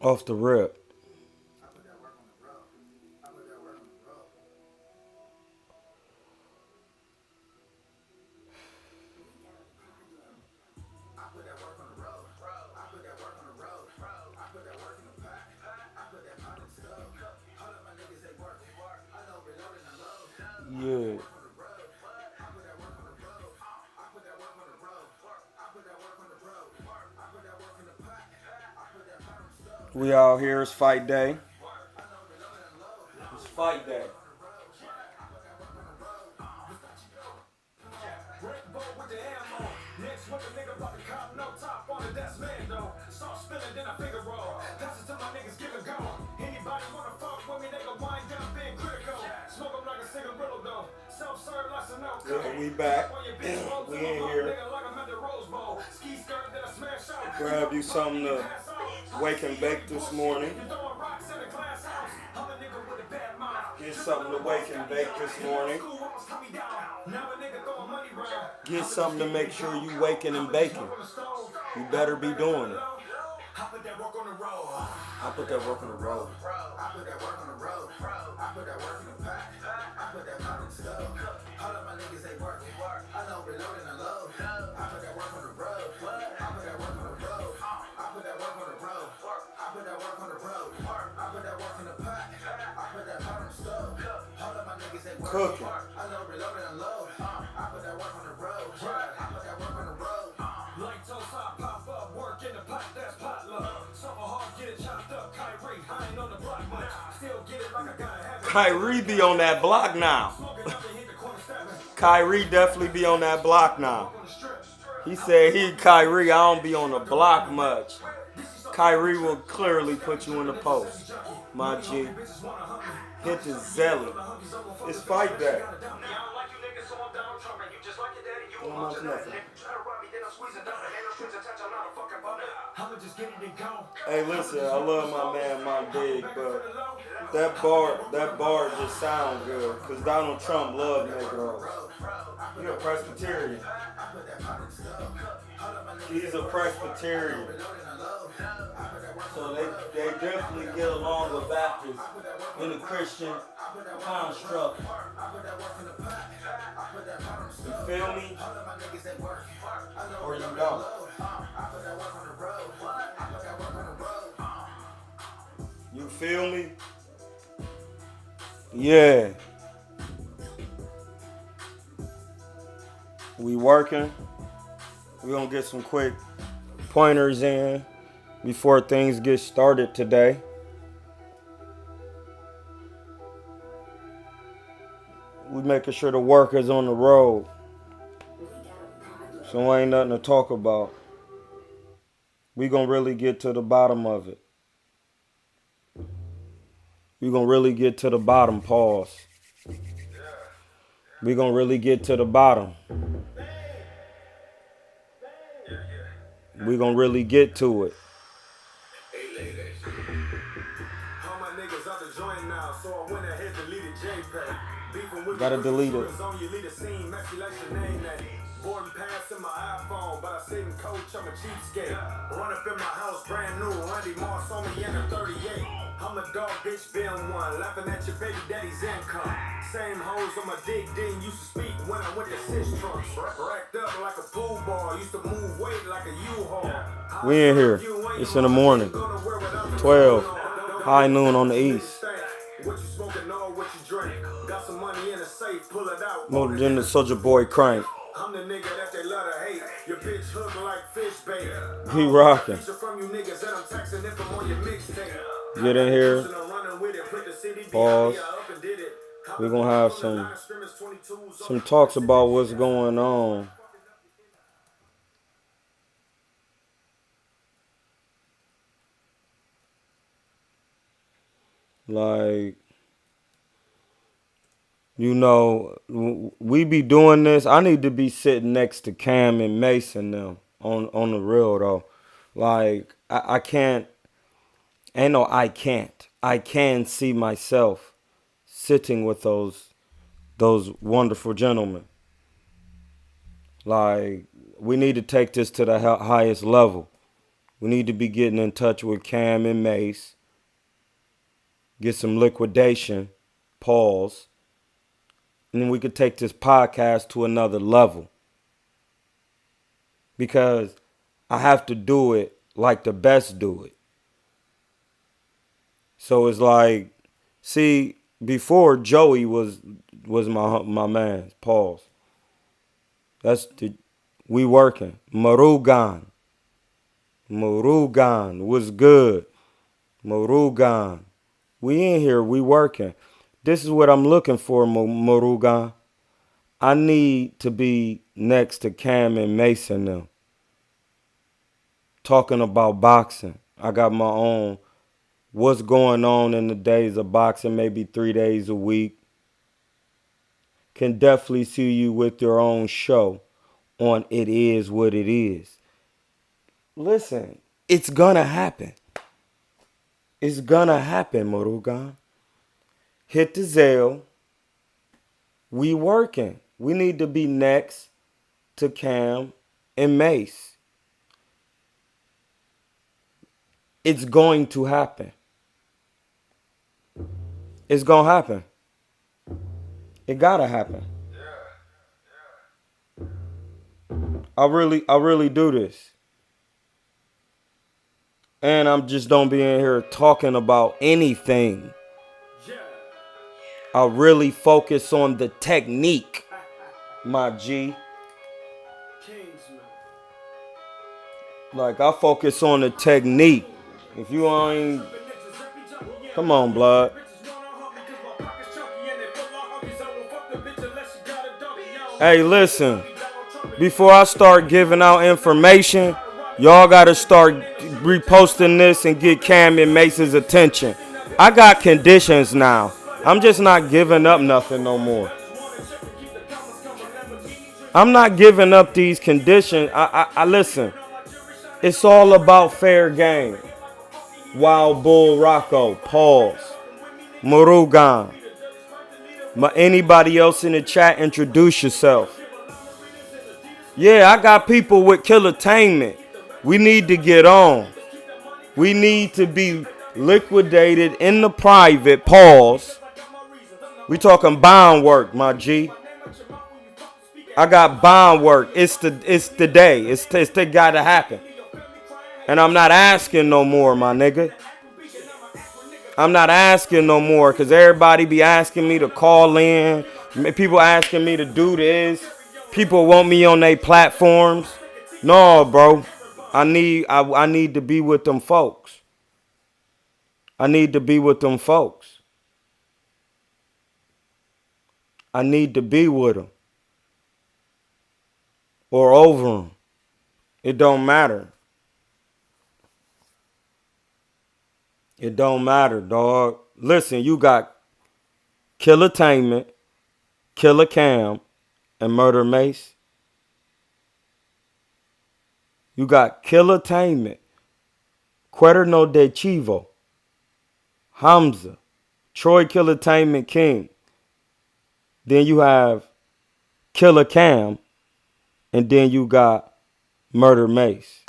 Off the rip. Yeah. We out here. It's fight day. It's fight day. Yeah, we back. We in here. Grab you something to wake and bake this morning. Get something to wake and bake this morning. Get something to make sure you waking and baking. You better be doing it. I put that work on the road. I put that work on the road. I put that work on the road. I put that work in the pack. I put that pot in the stove. All of my niggas, they working. I know reloading and load. I put that work on the road. I put that work on the road. I put that work on the road. I put that work on the road. I put that work in the pack. I put that pot in the stove. All of my niggas, they working. Cooking. I know reloading and load. I put that work on the road. I put that work on the road. Like toast, I pop up, work in the pot, that's potluck. Summer hard, get it chopped up. Kyrie, I ain't on the block much. Still get it like I gotta have it. Kyrie be on that block now. Kyrie definitely be on that block now. He said Kyrie, I don't be on the block much. Kyrie will clearly put you in the post. My G. Hit the Zelle. It's fight day. Hey, listen, I love my man, my big, but that bar just sound good, cause Donald Trump loved Negroes. He's a Presbyterian. He's a Presbyterian. So they definitely get along with Baptists in the Christian construct. You feel me? Or you don't? You feel me? Yeah. We working. We're gonna get some quick pointers in before things get started today. We making sure the workers on the road. So ain't nothing to talk about. We gonna really get to the bottom of it. We gonna really get to the bottom, pause. We gonna really get to the bottom. We gonna really get to it. Gotta delete it. Boarding pass in my iPhone, but I sit and coach, I'm a cheapskate. Run up in my house, brand new, Randy Moss on me in a 38. I'm a dog, bitch, been one, laughing at your baby daddy's income. Same hoes on my dick, didn't used to speak when I went to six trunks. Racked up like a pool ball, used to move weight like a U-Haul. We in here, it's in the morning, 12, high noon on the east. What you smoking, know what you drink. Got some money in the safe, pull it out. Moved in the Soulja Boy crank. I'm the nigga that they love to hate. Your bitch hook like fish bait. He rocking. Get in here. Pause. We're gonna have some talks about what's going on. Like, you know, we be doing this. I need to be sitting next to Cam and Mason now on the real though. Like, I can't. Ain't no I can't. I can see myself sitting with those wonderful gentlemen. Like, we need to take this to the highest level. We need to be getting in touch with Cam and Mace. Get some liquidation. Pause. And then we could take this podcast to another level. Because I have to do it like the best do it. So it's like, see, before Joey was my man. Pause. We working. Marugan was good. Marugan. We in here, we working. This is what I'm looking for, Marugan. I need to be next to Cam and Mason now. Talking about boxing. I got my own what's going on in the days of boxing, maybe 3 days a week. Can definitely see you with your own show on It Is What It Is. Listen, it's gonna happen. It's gonna happen, Murugan. Hit the Zelle. We working. We need to be next to Cam and Mace. It's going to happen. It's gonna happen. It gotta happen. I really do this. And I'm just don't be in here talking about anything. I really focus on the technique, my G. Like, I focus on the technique. If you ain't... Come on, blood. Hey, listen. Before I start giving out information, y'all got to start reposting this and get Cam and Mace's attention. I got conditions now. I'm just not giving up nothing no more. I'm not giving up these conditions. I listen. It's all about fair game. Wild Bull Rocco. Pause. Murugan. Anybody else in the chat, introduce yourself. Yeah, I got people with Kilatainment. We need to get on. We need to be liquidated in the private. Pause. We talking bond work, my G. I got bond work. It's the day. It's the gotta happen. And I'm not asking no more, my nigga. I'm not asking no more because everybody be asking me to call in. People asking me to do this. People want me on their platforms. No, bro. I need to be with them folks. I need to be with them folks. I need to be with them. Or over them. It don't matter. It don't matter, dog. Listen, you got Kilatainment, Killer Cam, and Murder Mace. You got Kilatainment, KuernoDeChivo, Hamza, Troy Kilatainment King. Then you have Killer Cam, and then you got Murder Mace.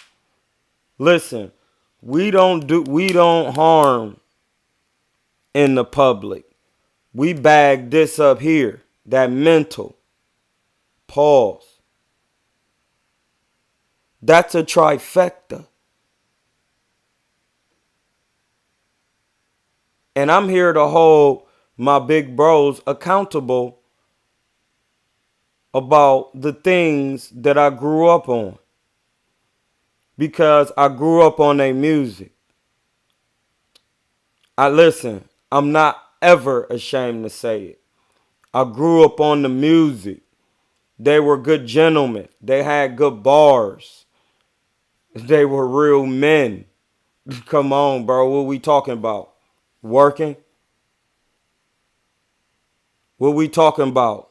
Listen, we don't harm in the public. We bag this up here, that mental. Pause. That's a trifecta. And I'm here to hold my big bros accountable about the things that I grew up on. Because I grew up on their music. I'm not ever ashamed to say it. I grew up on the music. They were good gentlemen. They had good bars. They were real men. Come on, bro. What we talking about? Working? What we talking about?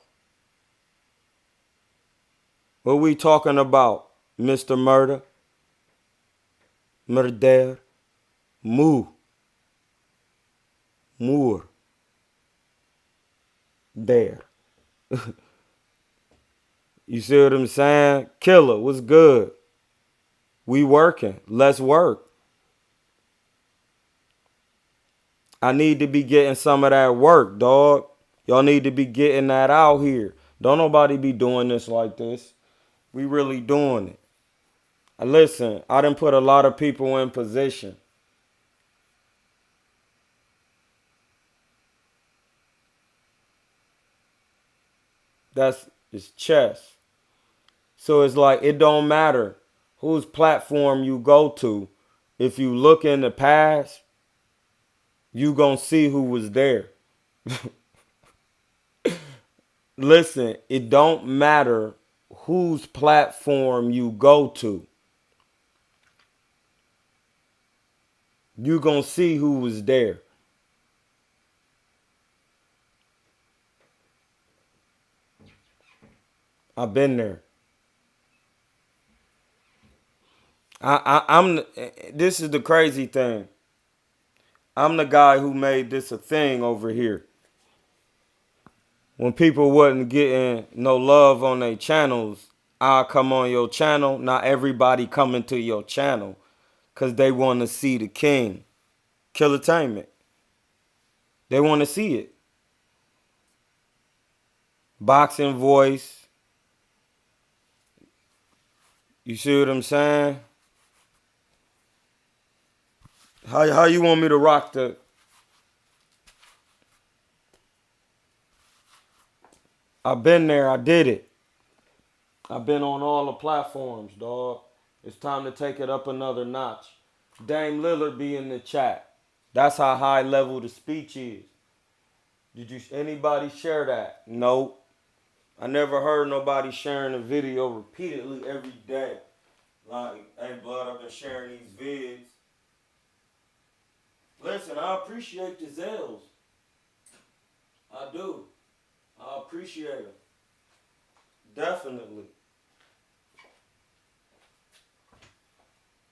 What we talking about, Mr. Murder? Murder? Moore. There. You see what I'm saying? Killer, what's good? We working. Let's work. I need to be getting some of that work, dog. Y'all need to be getting that out here. Don't nobody be doing this like this. We really doing it. Listen, I done put a lot of people in position. It's chess. So it's like it don't matter whose platform you go to. If you look in the past, you gonna see who was there. Listen, it don't matter whose platform you go to. You gonna see who was there. I've been there. I'm. This is the crazy thing. I'm the guy who made this a thing over here. When people wasn't getting no love on their channels, I'll come on your channel. Not everybody coming to your channel because they want to see the king. Kilatainment. They want to see it. Boxing voice. You see what I'm saying? How you want me to rock the... I've been there. I did it. I've been on all the platforms, dog. It's time to take it up another notch. Dame Lillard be in the chat. That's how high level the speech is. Did you anybody share that? Nope. I never heard nobody sharing a video repeatedly every day. Like, hey, blood, I've been sharing these vids. Listen, I appreciate the Zelles. I do. I appreciate them. Definitely.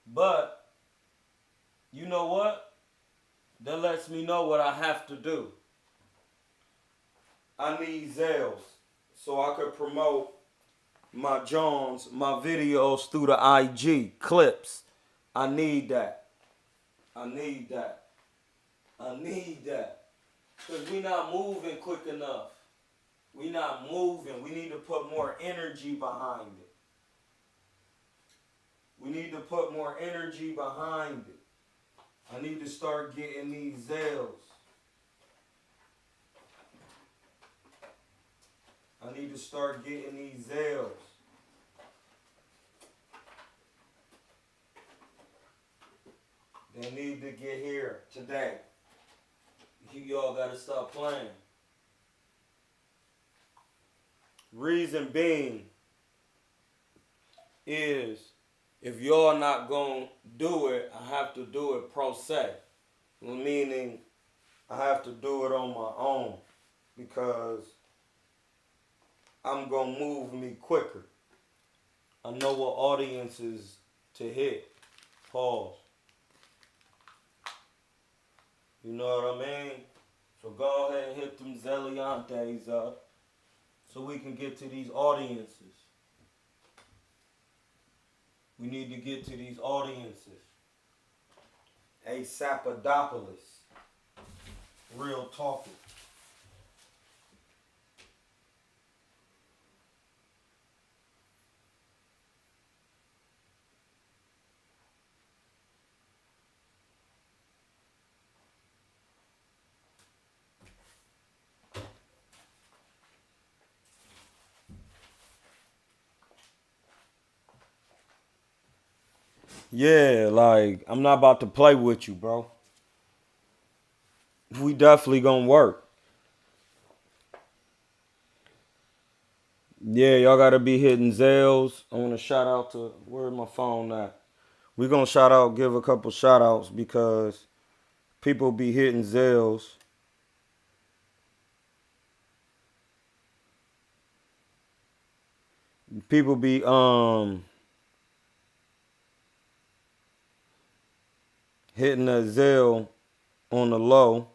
But, you know what? That lets me know what I have to do. I need Zelles so I could promote my Jones, my videos through the IG, clips. I need that. I need that. I need that. Because we not moving quick enough. We not moving. We need to put more energy behind it. We need to put more energy behind it. I need to start getting these Zelles. I need to start getting these Zelles. They need to get here today. Y'all gotta stop playing. Reason being is if y'all not gonna do it, I have to do it pro se. Meaning I have to do it on my own because I'm gonna move me quicker. I know what audiences to hit. Pause. You know what I mean? So go ahead and hit them Zelliantes up so we can get to these audiences. We need to get to these audiences. A Sapadopoulos. Real talking. Yeah, like, I'm not about to play with you, bro. We definitely gonna work. Yeah, y'all gotta be hitting Zelles. I wanna shout out to, where's my phone at? We gonna give a couple shout outs because people be hitting Zelles. People be hitting a Zelle on the low.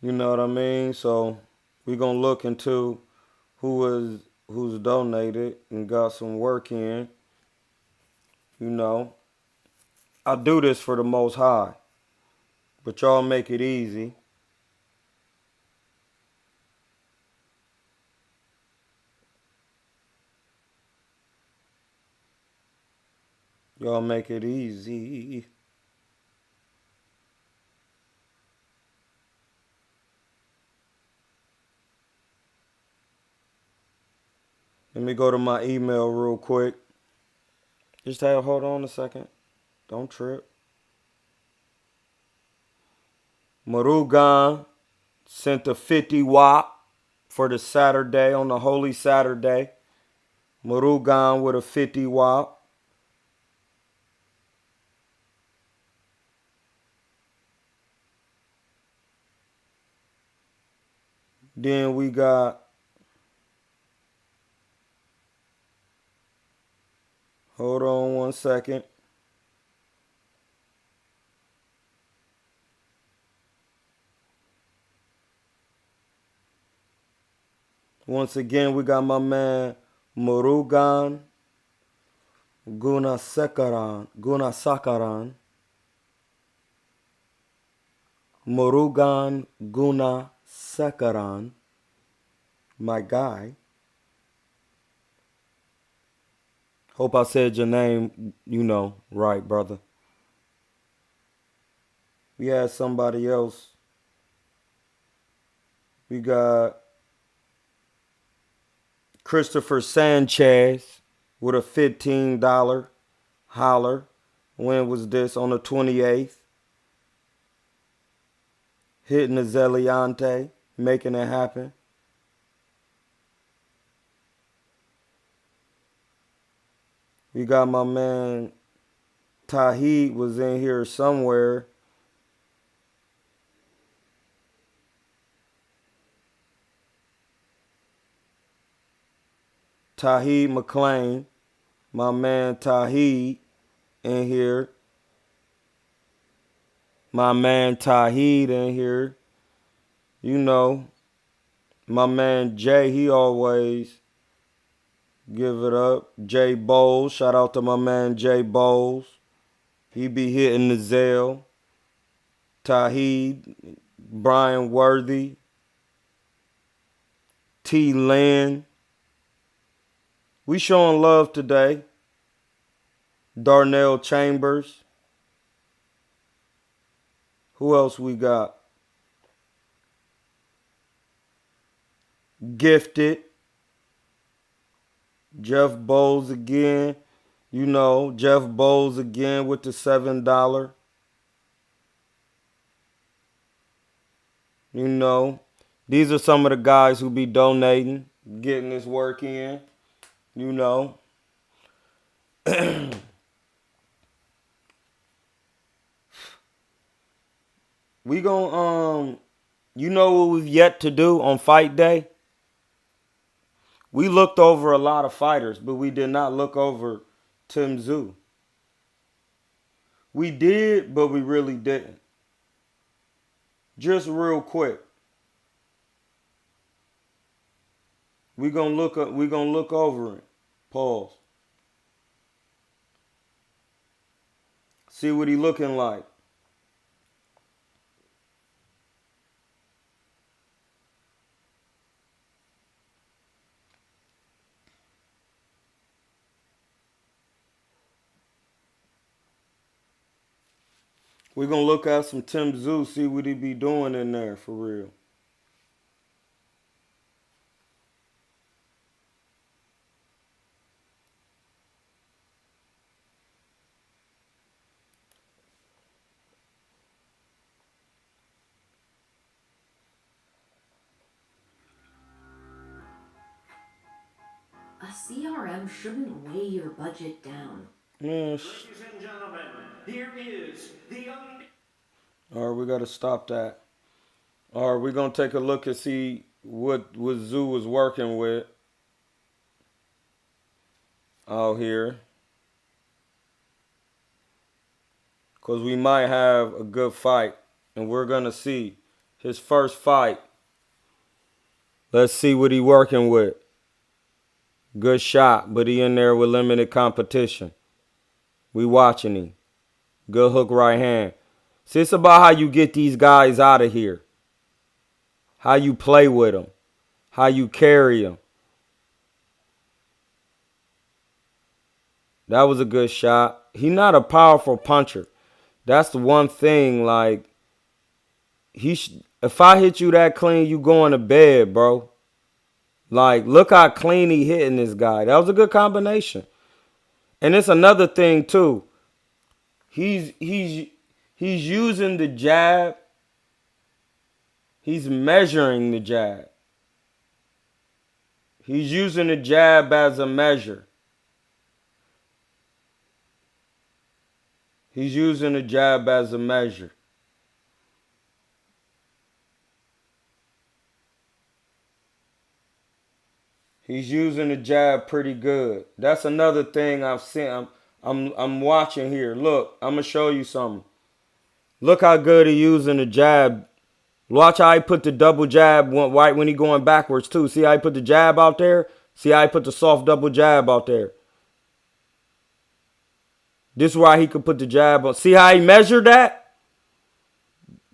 You know what I mean? So we gonna look into who who's donated and got some work in. You know, I do this for the Most High, but y'all make it easy. Y'all make it easy. Let me go to my email real quick. Just hold on a second. Don't trip. Marugan sent a 50 watt for the Saturday, on the Holy Saturday. Marugan with a 50 watt. Then we got, hold on one second. Once again, we got my man Murugan Gunasakaran. Murugan Gunasakaran. My guy. Hope I said your name, right, brother. We had somebody else. We got Christopher Sanchez with a $15 holler. When was this? On the 28th. Hitting the Zeliante, making it happen. We got my man Tahid was in here somewhere. Tahid McClain. My man Tahid in here. My man Tahid in here. You know, my man Jay, he always give it up. Jay Bowles. Shout out to my man Jay Bowles. He be hitting the Zelle. Tahid, Brian Worthy, T. Lynn. We showing love today. Darnell Chambers. Who else we got? Gifted. Jeff Bowles again. You know, Jeff Bowles again with the $7. You know, these are some of the guys who be donating, getting this work in. You know. We gon' you know what we've yet to do on fight day? We looked over a lot of fighters, but we did not look over Tim Tszyu. We did, but we really didn't. Just real quick. We gonna look over it. Pause. See what he looking like. We're going to look at some Tim Tszyu, see what he be doing in there for real. A CRM shouldn't weigh your budget down. Yes. Ladies and gentlemen, here is the All right, we got to stop that. All right, we're going to take a look and see what Tszyu was working with out here. Because we might have a good fight. And we're going to see his first fight. Let's see what he working with. Good shot, but he in there with limited competition. We watching him. Good hook right hand. See, it's about how you get these guys out of here. How you play with them. How you carry them. That was a good shot. He's not a powerful puncher. That's the one thing, like, if I hit you that clean, you going to bed, bro. Like, look how clean he hitting this guy. That was a good combination. And it's another thing, too. He's using the jab. He's measuring the jab. He's using the jab as a measure. He's using the jab as a measure. He's using the jab pretty good. That's another thing I've seen. I'm watching here. Look, I'm gonna show you something. Look how good he using the jab. Watch how he put the double jab right when he going backwards too. See how he put the jab out there? See how he put the soft double jab out there? This is why he could put the jab on. See how he measured that?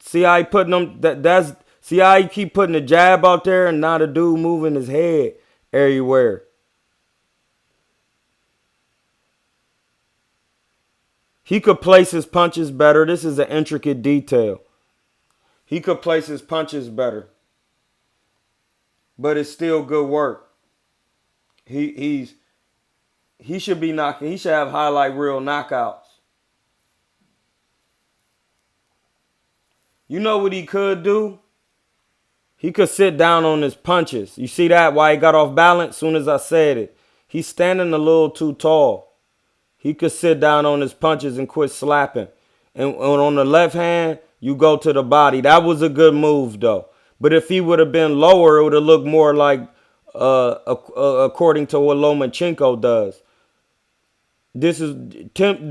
See how he putting them see how he keep putting the jab out there and not a dude moving his head everywhere. He could place his punches better. This is an intricate detail. He could place his punches better. But it's still good work. He should be knocking. He should have highlight reel knockouts. You know what he could do? He could sit down on his punches. You see that? Why he got off balance soon as I said it. He's standing a little too tall. He could sit down on his punches and quit slapping. And on the left hand, you go to the body. That was a good move, though. But if he would have been lower, it would have looked more like according to what Lomachenko does.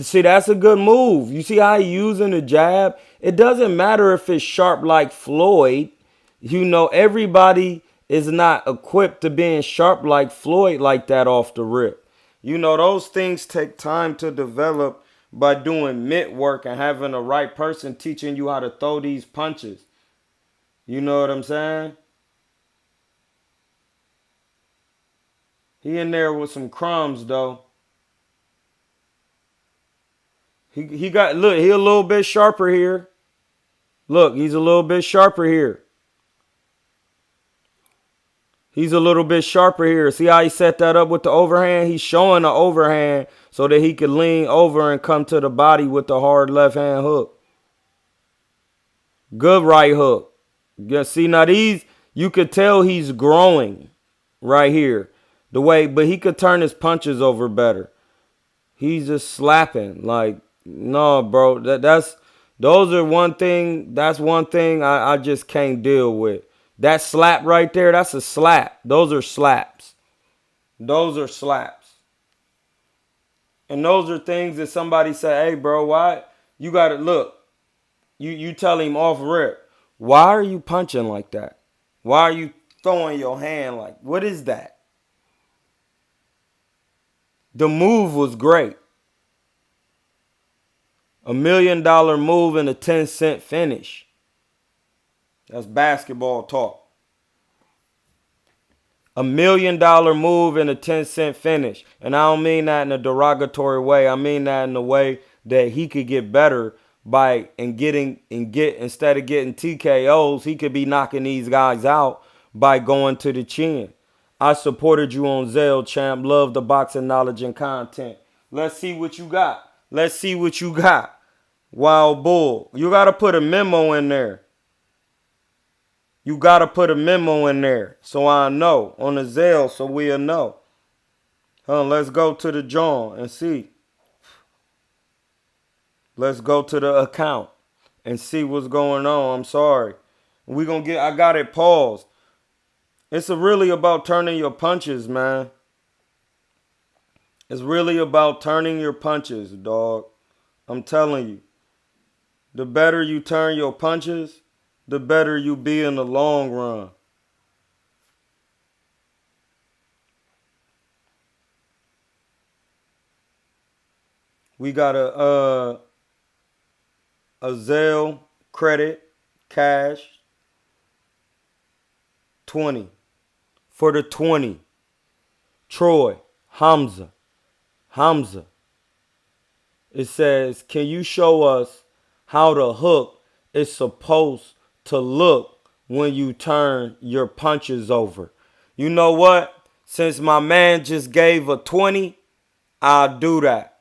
See, that's a good move. You see how he using the jab? It doesn't matter if it's sharp like Floyd. You know, everybody is not equipped to being sharp like Floyd like that off the rip. You know, those things take time to develop by doing mitt work and having the right person teaching you how to throw these punches. You know what I'm saying? He in there with some crumbs, though. He got, look, he a little bit sharper here. Look, he's a little bit sharper here. He's a little bit sharper here. See how he set that up with the overhand? He's showing the overhand so that he could lean over and come to the body with the hard left hand hook. Good right hook. Yeah, see, now these, you could tell he's growing right here. The way, but he could turn his punches over better. He's just slapping. Like, no, bro. That's one thing I just can't deal with. That slap right there, that's a slap. Those are slaps. Those are slaps. And those are things that somebody say, hey, bro, why? You got to look. You tell him off rip. Why are you punching like that? Why are you throwing your hand like, what is that? The move was great. $1 million move and a 10-cent finish. That's basketball talk. $1 million move and a 10-cent finish. And I don't mean that in a derogatory way. I mean that in the way that he could get better by instead of getting TKOs, he could be knocking these guys out by going to the chin. I supported you on Zelle, champ. Love the boxing knowledge and content. Let's see what you got. Let's see what you got. Wild Bull. You got to put a memo in there. You got to put a memo in there so I know on the Zelle so we'll know. Let's go to the John and see. Let's go to the account and see what's going on. I'm sorry. I got it paused. It's really about turning your punches, man. It's really about turning your punches, dog. I'm telling you. The better you turn your punches, the better you be in the long run. We got a Zelle credit cash 20 for the 20. Troy Hamza. It says, can you show us how the hook is supposed to look when you turn your punches over? You know what? Since my man just gave a 20, I'll do that.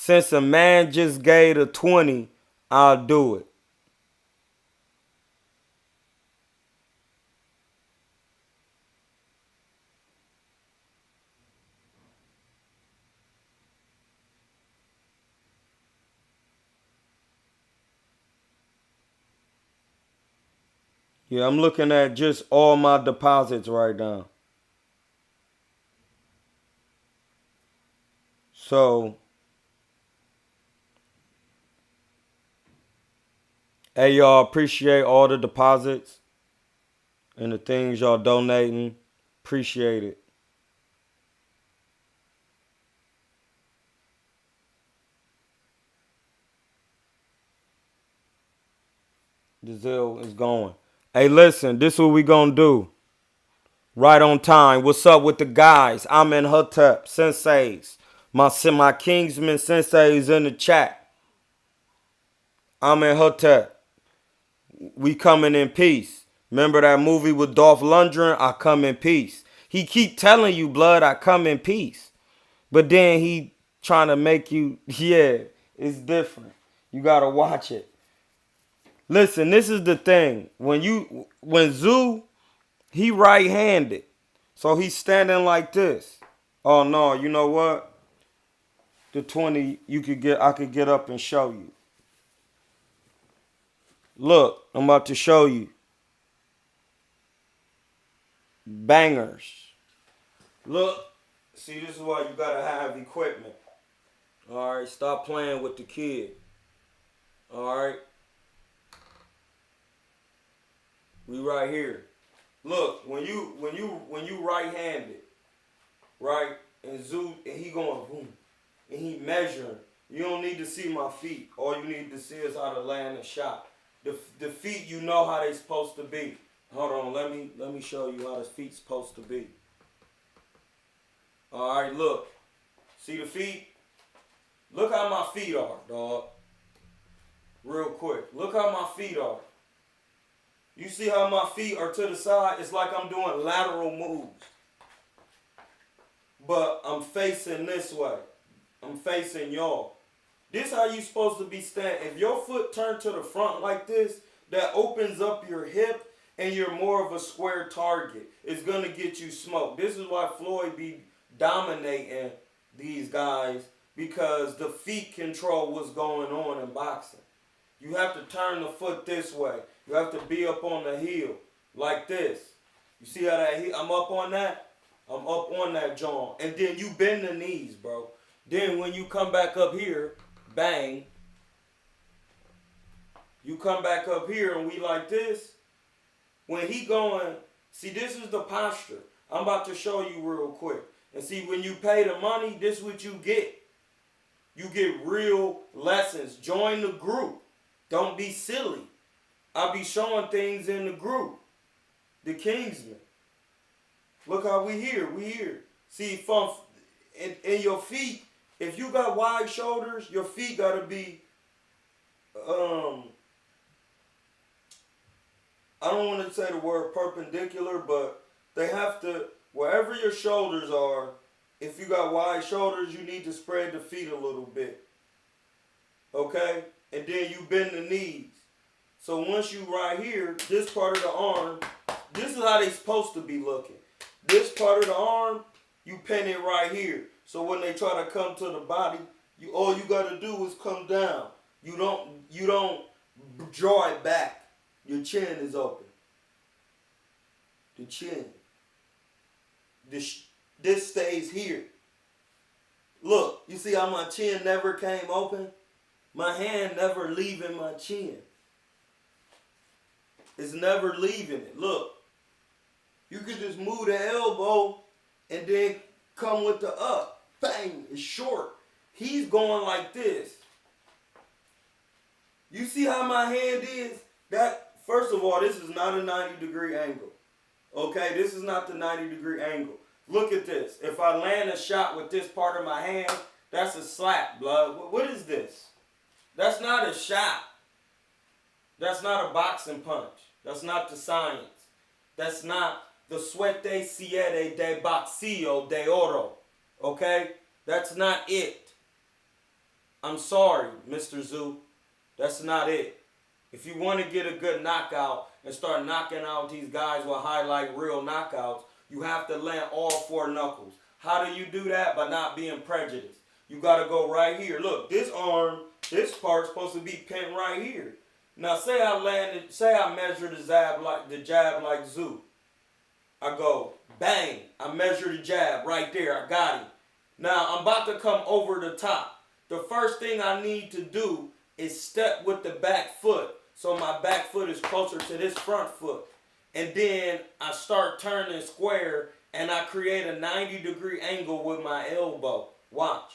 Since a man just gave a 20, I'll do it. Yeah, I'm looking at just all my deposits right now. So, hey, y'all, appreciate all the deposits and the things y'all donating. Appreciate it. The Zelle is going. Hey, listen, this is what we gonna do. Right on time. What's up with the guys? I'm in Hotep, senseis. My Kingsman senseis in the chat. I'm in Hotep. We coming in peace. Remember that movie with Dolph Lundgren? I come in peace. He keep telling you, blood, I come in peace. But then he trying to make you, yeah, it's different. You gotta watch it. Listen, this is the thing. When Zoo, he right-handed. So he's standing like this. Oh no, you know what? The 20 I could get up and show you. Look, I'm about to show you. Bangers. Look. See, this is why you gotta have equipment. Alright, stop playing with the kid. Alright. We right here. Look, when you right-handed, right, and Zoo, and he going boom, and he measuring. You don't need to see my feet. All you need to see is how to land a shot. The feet, you know how they supposed to be. Hold on, let me show you how the feet's supposed to be. All right, look. See the feet? Look how my feet are, dog. Real quick. Look how my feet are. You see how my feet are to the side? It's like I'm doing lateral moves. But I'm facing this way. I'm facing y'all. This how you supposed to be standing. If your foot turned to the front like this, that opens up your hip and you're more of a square target. It's going to get you smoked. This is why Floyd be dominating these guys, because the feet control what's going on in boxing. You have to turn the foot this way. You have to be up on the heel like this. You see how that heel, I'm up on that? I'm up on that joint. And then you bend the knees, bro. Then when you come back up here, bang. You come back up here and we like this. When he going, see, this is the posture. I'm about to show you real quick. And see, when you pay the money, this is what you get. You get real lessons. Join the group. Don't be silly. I'll be showing things in the group. The Kingsman. Look how we here. We here. See, from in your feet, if you got wide shoulders, your feet got to be, I don't want to say the word perpendicular, but they have to, wherever your shoulders are, if you got wide shoulders, you need to spread the feet a little bit. Okay? And then you bend the knees. So once you right here, this part of the arm, this is how they supposed to be looking. This part of the arm, you pin it right here. So when they try to come to the body, all you got to do is come down. You don't draw it back. Your chin is open. The chin. This stays here. Look, you see how my chin never came open? My hand never leaving my chin. It's never leaving it. Look. You could just move the elbow and then come with the up. Bang, it's short. He's going like this. You see how my hand is? That, first of all, this is not a 90-degree angle. Okay, this is not the 90-degree angle. Look at this. If I land a shot with this part of my hand, that's a slap, blood. What is this? That's not a shot. That's not a boxing punch. That's not the science. That's not the suerte siete de boxeo de oro. Okay? That's not it. I'm sorry, Mr. Zoo. That's not it. If you want to get a good knockout and start knocking out these guys with highlight real knockouts, you have to land all 4 knuckles. How do you do that? By not being prejudiced. You got to go right here. Look, this arm, this part's supposed to be pinned right here. Now, say I measure the jab like Zoo. I go, bang. I measure the jab right there. I got him. Now, I'm about to come over the top. The first thing I need to do is step with the back foot. So my back foot is closer to this front foot. And then I start turning square and I create a 90-degree angle with my elbow. Watch.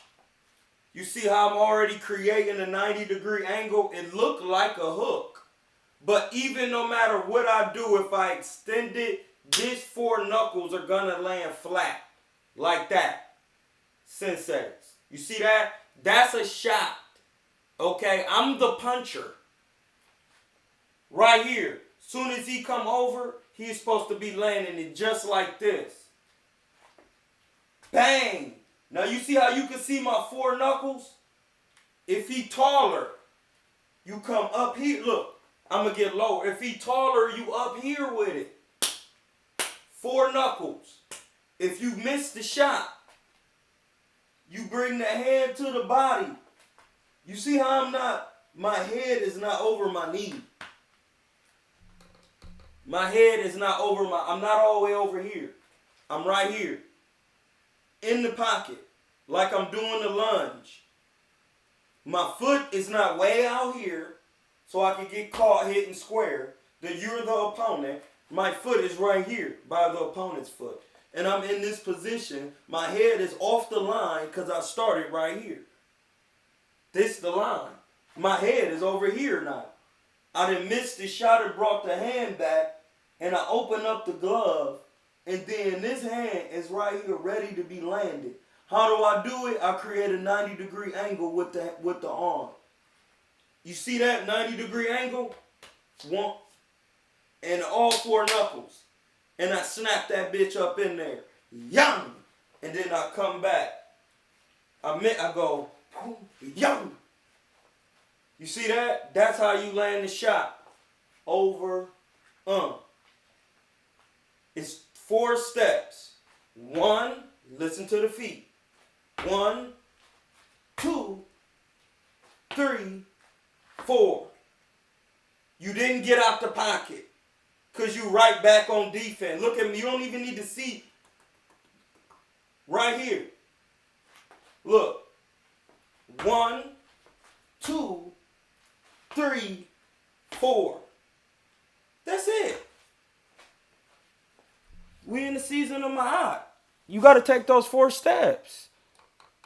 You see how I'm already creating a 90-degree angle? It looked like a hook. But even no matter what I do, if I extend it, these 4 knuckles are going to land flat. Like that. Senseis. You see that? That's a shot. Okay? I'm the puncher. Right here. Soon as he come over, he's supposed to be landing it just like this. Bang! Now you see how you can see my 4 knuckles? If he taller, you come up here. Look, I'm going to get lower. If he taller, you up here with it. 4 knuckles. If you miss the shot, you bring the hand to the body. You see how my head is not over my knee. My head is not over I'm not all the way over here. I'm right here. In the pocket. Like I'm doing the lunge. My foot is not way out here so I can get caught hitting square. That you're the opponent. My foot is right here by the opponent's foot. And I'm in this position. My head is off the line because I started right here. This the line. My head is over here now. I done missed the shot and brought the hand back, and I open up the glove, and then this hand is right here ready to be landed. How do I do it? I create a 90-degree angle with the arm. You see that 90-degree angle? One, and all 4 knuckles. And I snap that bitch up in there. Yum! And then I come back. I go, yum! You see that? That's how you land the shot. Over, It's 4 steps. 1, listen to the feet. 1, 2, 3, 4. You didn't get out the pocket. Because you right back on defense. Look at me. You don't even need to see. Right here. Look. 1, 2, 3, 4. That's it. We in the season of Ma'at. You got to take those 4 steps.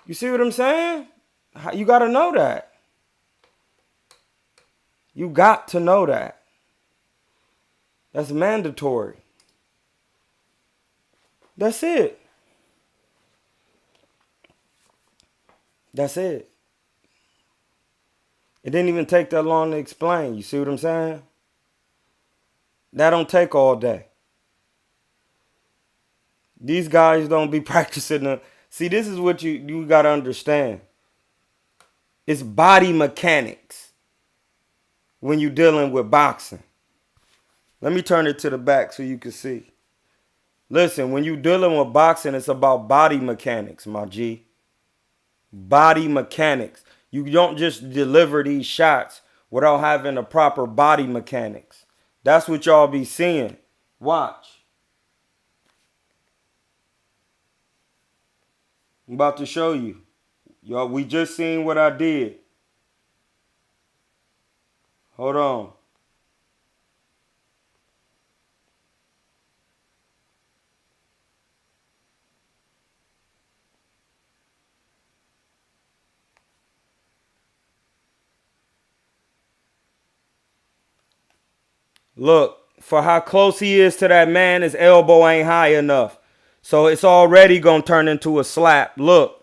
You see what I'm saying? You got to know that. You got to know that. That's mandatory. That's it. That's it. It didn't even take that long to explain. You see what I'm saying? That don't take all day. These guys don't be practicing. See, this is what you got to understand. It's body mechanics when you're dealing with boxing. Let me turn it to the back so you can see. Listen, when you're dealing with boxing, it's about body mechanics, my G. Body mechanics. You don't just deliver these shots without having the proper body mechanics. That's what y'all be seeing. Watch. I'm about to show you. Y'all, we just seen what I did. Hold on. Look, for how close he is to that man, his elbow ain't high enough. So it's already going to turn into a slap. Look.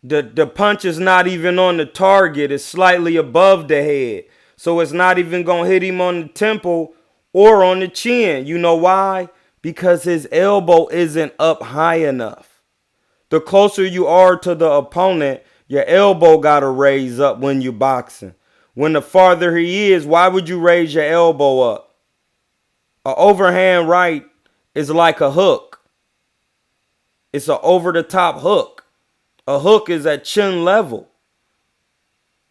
The punch is not even on the target. It's slightly above the head. So it's not even going to hit him on the temple or on the chin. You know why? Because his elbow isn't up high enough. The closer you are to the opponent, your elbow got to raise up when you're boxing. When the farther he is, why would you raise your elbow up? An overhand right is like a hook. It's an over-the-top hook. A hook is at chin level.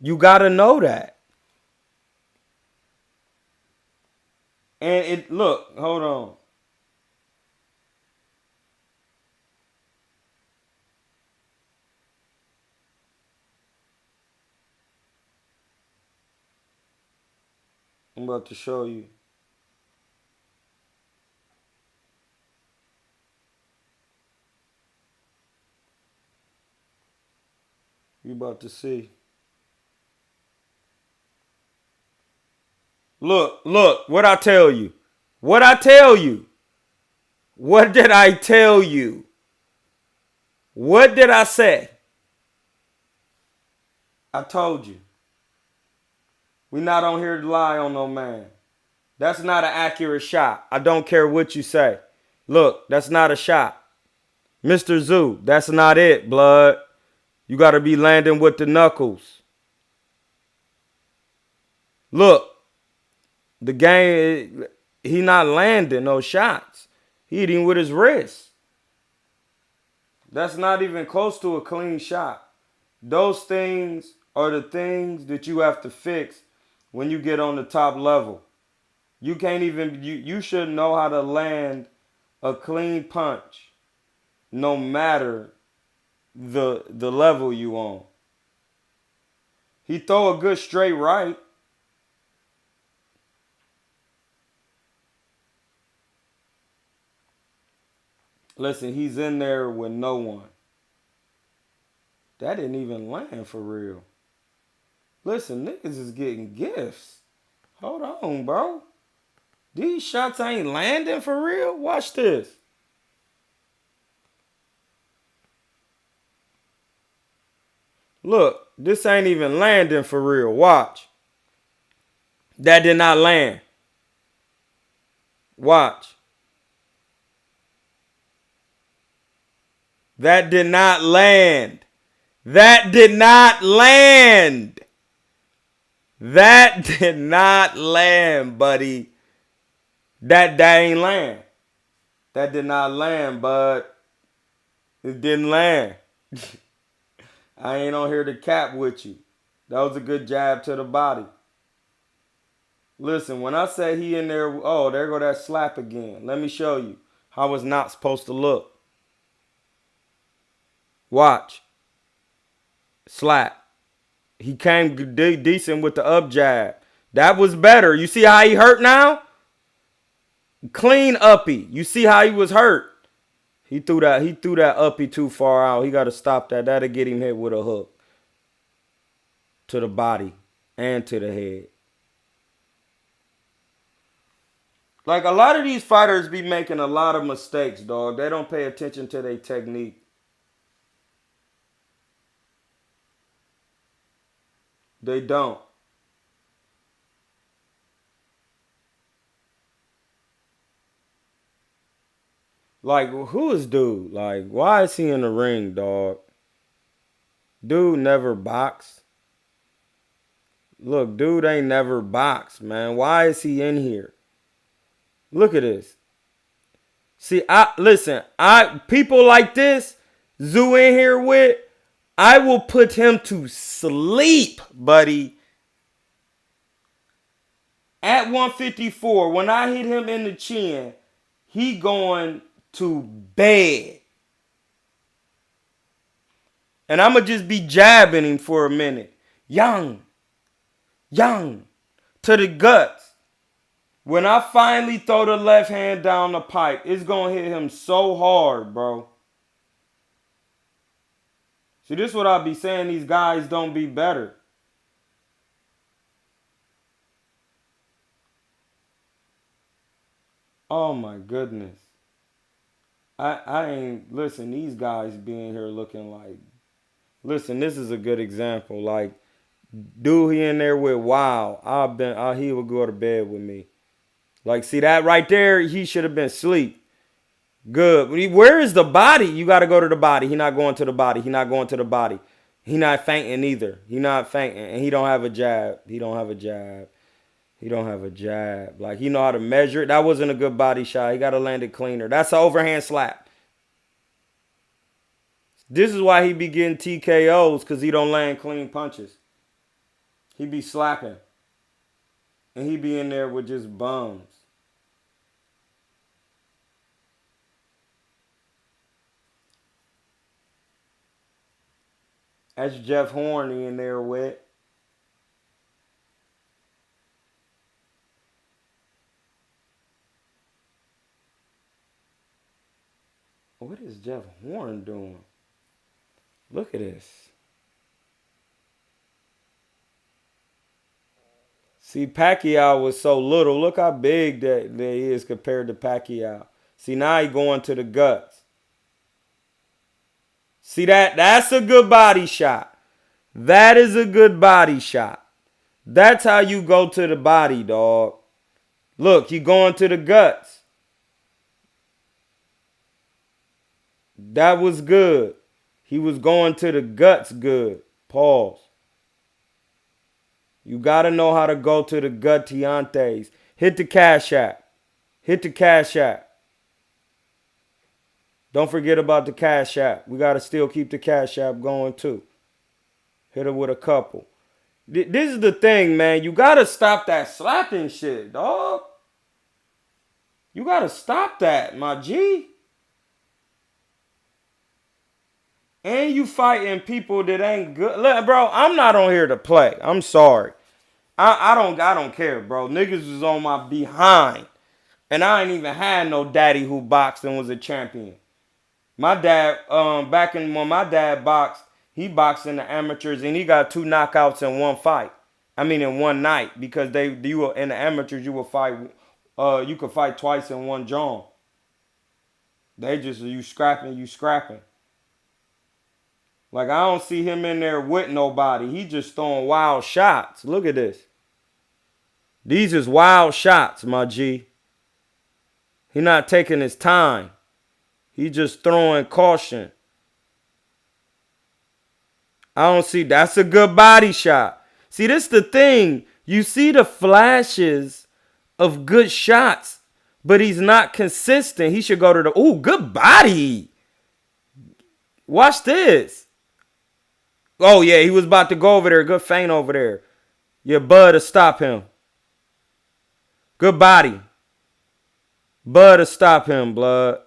You got to know that. And look, hold on. I'm about to show you. You about to see. Look, what I tell you. What I tell you. What did I tell you? What did I say? I told you. We not on here to lie on no man. That's not an accurate shot. I don't care what you say. Look, that's not a shot. Mr. Zoo, that's not it, blood. You got to be landing with the knuckles. Look, the game, he not landing no shots. He hitting with his wrist. That's not even close to a clean shot. Those things are the things that you have to fix when you get on the top level. You can't even, you should know how to land a clean punch no matter the level you on. He throw a good straight right. Listen, he's in there with no one. That didn't even land for real. Listen, niggas is getting gifts. Hold on, bro. These shots ain't landing for real. Watch this. Look, this ain't even landing for real. Watch. That did not land. Watch. That did not land. That did not land. That did not land, buddy. That ain't land. That did not land, bud. It didn't land. I ain't on here to cap with you. That was a good jab to the body. Listen, when I say he in there, oh, there go that slap again. Let me show you how it's not supposed to look. Watch. Slap. He came decent with the up jab. That was better. You see how he hurt now? Clean uppy. You see how he was hurt? He threw that uppy too far out. He got to stop that. That'll get him hit with a hook to the body and to the head. Like, a lot of these fighters be making a lot of mistakes, dog. They don't pay attention to their technique. They don't. Like, who is dude? Like, why is he in the ring, dog? Dude never boxed. Look, dude ain't never boxed, man. Why is he in here? Look at this. See, people like this, Zoo in here with, I will put him to sleep, buddy. At 154, when I hit him in the chin, he going to bed. And I'm going to just be jabbing him for a minute. Young, to the guts. When I finally throw the left hand down the pipe, it's going to hit him so hard, bro. See, this is what I be saying. These guys don't be better. Oh my goodness. I ain't listen, these guys being here looking like listen, this is a good example. Like, dude he in there with wow. He would go to bed with me. Like, see that right there, he should have been asleep. Good. Where is the body? You gotta go to the body. He not going to the body. He not going to the body. He not fainting either. He not fainting. And he don't have a jab. He don't have a jab. He don't have a jab. Like, he know how to measure it. That wasn't a good body shot. He got to land it cleaner. That's an overhand slap. This is why he be getting TKOs, because he don't land clean punches. He be slapping. And he be in there with just bums. That's Jeff Horn in there with. What is Jeff Horn doing? Look at this. See, Pacquiao was so little. Look how big that he is compared to Pacquiao. See, now he going to the guts. See that? That's a good body shot. That is a good body shot. That's how you go to the body, dog. Look, he going to the guts. That was good. He was going to the guts good. Pause. You got to know how to go to the gutiantes. Hit the cash app. Hit the cash app. Don't forget about the cash app. We got to still keep the cash app going too. Hit it with a couple. This is the thing, man. You got to stop that slapping shit, dog. You got to stop that, my G. And you fighting people that ain't good. Look, bro, I'm not on here to play. I'm sorry. I don't care, bro. Niggas was on my behind. And I ain't even had no daddy who boxed and was a champion. My dad, back in when my dad boxed, he boxed in the amateurs and he got 2 knockouts in one fight. I mean in one night. Because you were in the amateurs you could fight twice in one jaw. They just you scrapping. Like, I don't see him in there with nobody. He just throwing wild shots. Look at this. These is wild shots, my G. He not taking his time. He just throwing caution. I don't see. That's a good body shot. See, this the thing. You see the flashes of good shots, but he's not consistent. He should go to the, ooh, good body. Watch this. Oh, yeah, he was about to go over there. Good feint over there. Yeah, Bud to stop him. Good body. Bud to stop him, blood.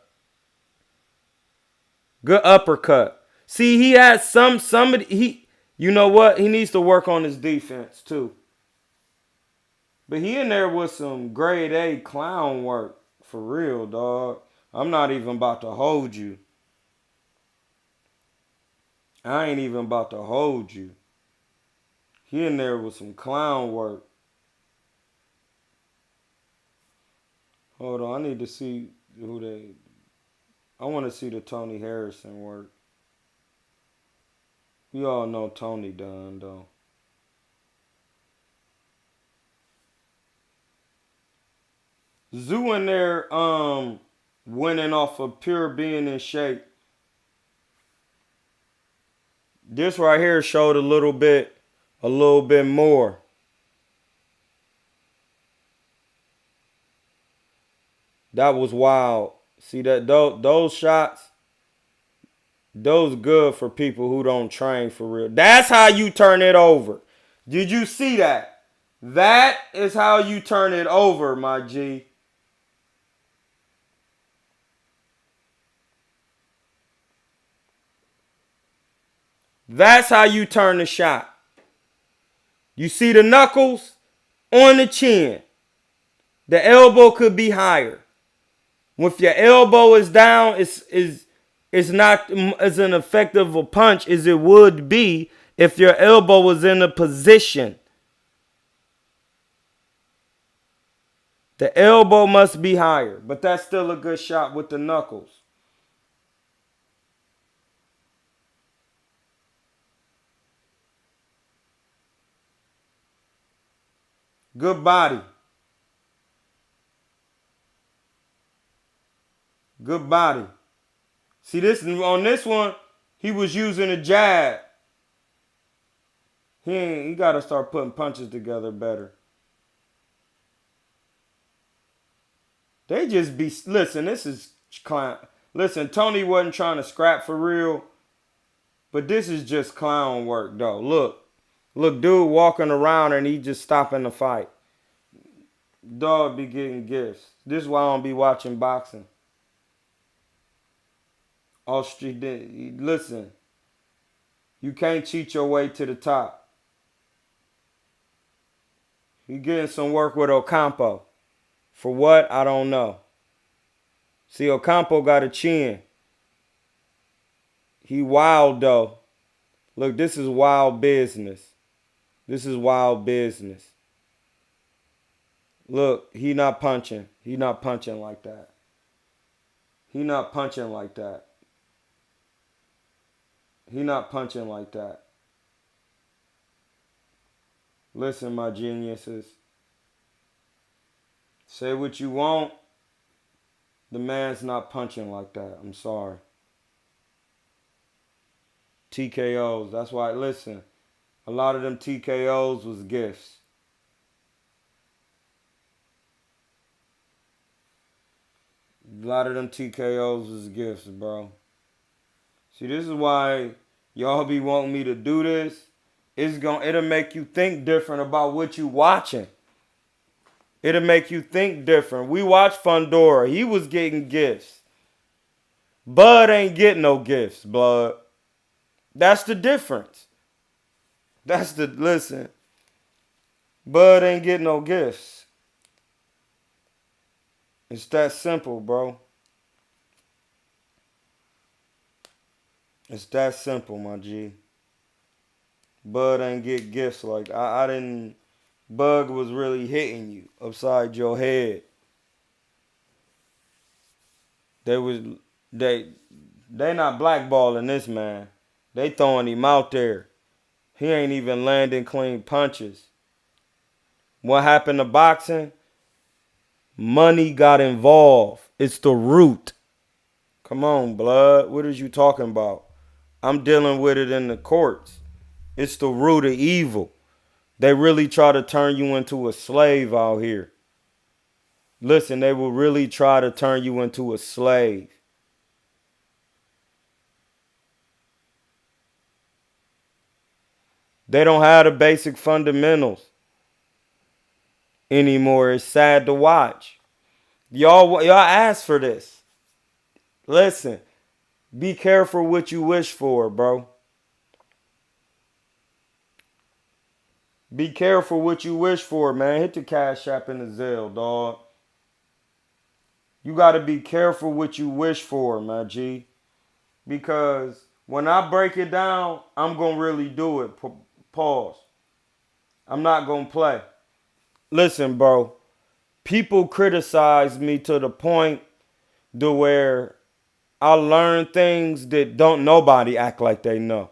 Good uppercut. See, he had somebody, you know what? He needs to work on his defense, too. But he in there with some grade A clown work. For real, dog. I'm not even about to hold you. I ain't even about to hold you. He in there with some clown work. Hold on, I need to see I want to see the Tony Harrison work. We all know Tony done, though. Zoo in there winning off of pure being in shape. This right here showed a little bit more. That was wild. See that those shots, those good for people who don't train for real. That's how you turn it over. Did you see that? That is how you turn it over, my G. That's how you turn the shot. You see the knuckles on the chin. The elbow could be higher. If your elbow is down, it's it's not as an effective a punch as it would be if your elbow was in a position. The elbow must be higher, but that's still a good shot with the knuckles. Good body. Good body. See this on this one, he was using a jab. He got to start putting punches together better. They just be listen. This is clown. Listen, Tony wasn't trying to scrap for real, but this is just clown work though. Look, dude walking around and he just stopping the fight. Dog be getting gifts. This is why I don't be watching boxing. Listen, you can't cheat your way to the top. You getting some work with Ocampo. For what? I don't know. See, Ocampo got a chin. He wild though. Look, this is wild business. This is wild business. Look, he not punching. He not punching like that. He not punching like that. He not punching like that. Listen, my geniuses. Say what you want. The man's not punching like that. I'm sorry. TKOs. That's why, listen, a lot of them TKOs was gifts. A lot of them TKOs was gifts, bro. See, this is why y'all be wanting me to do this. It'll make you think different about what you watching. It'll make you think different. We watched Fundora. He was getting gifts. Bud ain't getting no gifts, blood. That's the difference. Listen. Bud ain't getting no gifts. It's that simple, bro. It's that simple, my G. Bud ain't get gifts like I didn't. Bug was really hitting you upside your head. They not blackballing this man. They throwing him out there. He ain't even landing clean punches. What happened to boxing? Money got involved. It's the root. Come on, blood. What is you talking about? I'm dealing with it in the courts. It's the root of evil. They really try to turn you into a slave out here. Listen, they will really try to turn you into a slave. They don't have the basic fundamentals anymore. It's sad to watch. Y'all asked for this. Listen, be careful what you wish for, bro. Be careful what you wish for, man. Hit the Cash App and the Zelle, dog. You got to be careful what you wish for, my G. Because when I break it down, I'm going to really do it. Pause. I'm not going to play. Listen, bro. People criticize me to the point to where I learn things that don't nobody act like they know.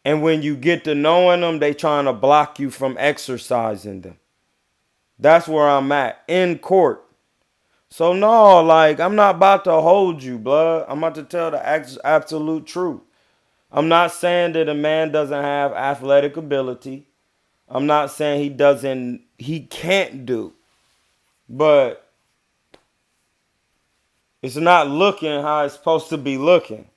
And when you get to knowing them, they trying to block you from exercising them. That's where I'm at, in court. So no, like, I'm not about to hold you, blood. I'm about to tell the absolute truth. I'm not saying that a man doesn't have athletic ability. I'm not saying he can't do. But it's not looking how it's supposed to be looking.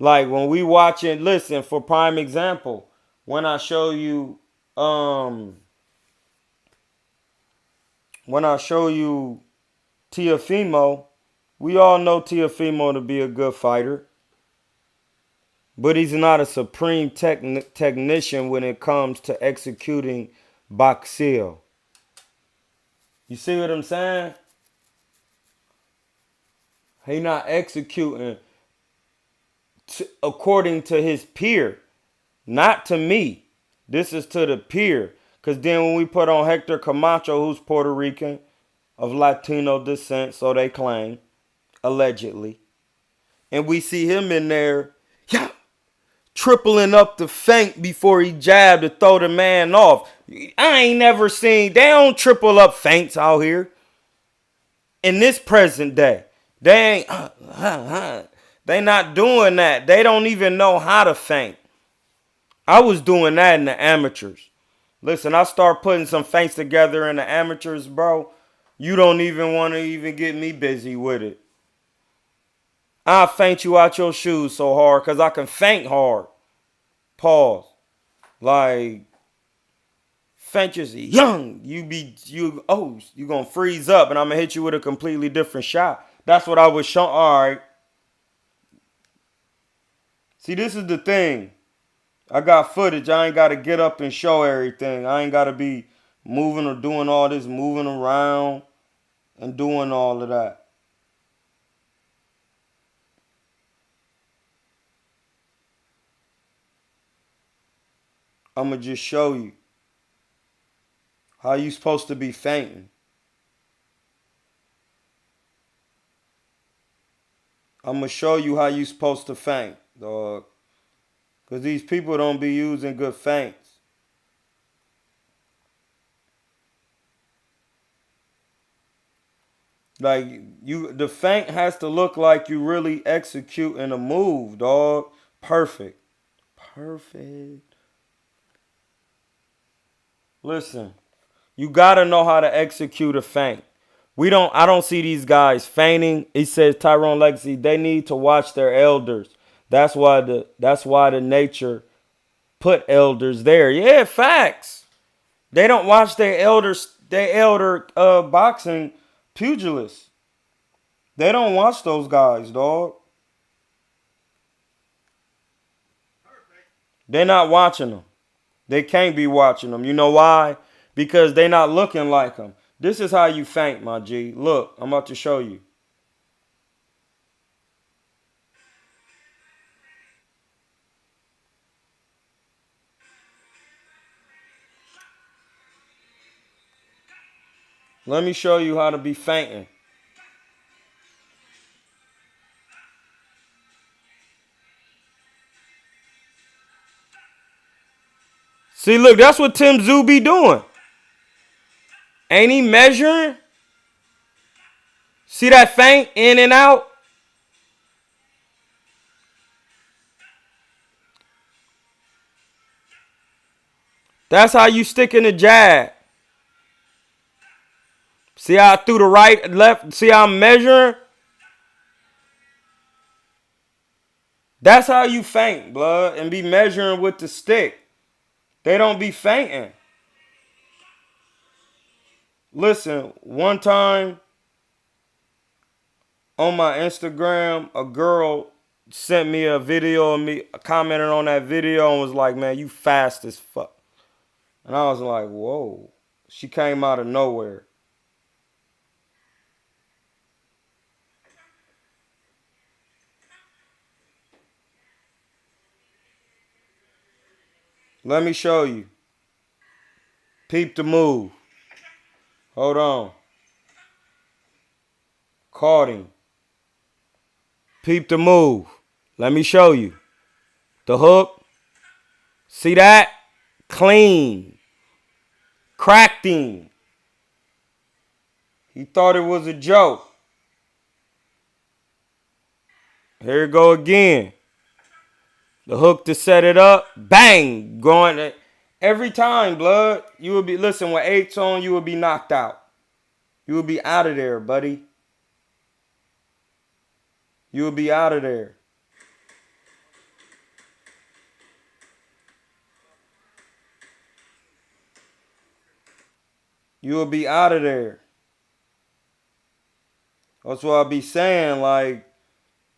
Like when we watching, listen, for prime example, when I show you Teofimo, we all know Teofimo to be a good fighter. But he's not a supreme technician when it comes to executing boxeo. You see what I'm saying? He not executing according to his peer, not to me. This is to the peer. Because then when we put on Hector Camacho, who's Puerto Rican, of Latino descent, so they claim, allegedly, and we see him in there, yeah, tripling up the feint before he jabbed to throw the man off. I ain't never seen, they don't triple up feints out here. In this present day, they ain't, they not doing that. They don't even know how to feint. I was doing that in the amateurs. Listen, I start putting some feints together in the amateurs, bro. You don't even want to even get me busy with it. I'll feint you out your shoes so hard because I can feint hard. Pause. Like, feint is young. You gonna freeze up and I'm gonna hit you with a completely different shot. That's what I was showing. All right. See, this is the thing. I got footage. I ain't got to get up and show everything. I ain't got to be moving or doing all this moving around and doing all of that. I'm going to just show you how you supposed to be feinting. I'm going to show you how you supposed to feint, dog. Because these people don't be using good feints. Like, the feint has to look like you really executing a move, dog. Perfect. Perfect. Listen, you got to know how to execute a feint. I don't see these guys feigning. He says Tyrone Legacy, they need to watch their elders. That's why the nature put elders there. Yeah, facts. They don't watch their elder boxing pugilists. They don't watch those guys, dog. They're not watching them. They can't be watching them. You know why? Because they're not looking like them. This is how you feint, my G. Look, I'm about to show you. Let me show you how to be feinting. See, look, that's what Tim Tszyu be doing. Ain't he measuring? See that feint in and out? That's how you stick in the jab. See how I threw the right, left? See how I'm measuring? That's how you feint, blood, and be measuring with the stick. They don't be feinting. Listen, one time on my Instagram, a girl sent me a video of me, commented on that video and was like, man, you fast as fuck. And I was like, whoa. She came out of nowhere. Let me show you. Peep the move. Hold on. Caught him. Peep the move. Let me show you. The hook. See that? Clean. Cracked him. He thought it was a joke. Here we go again. The hook to set it up. Bang. Going every time, blood. You will be, listen, with 8's on, you will be knocked out. You will be out of there, buddy. You will be out of there. You will be out of there. That's what I be saying. Like,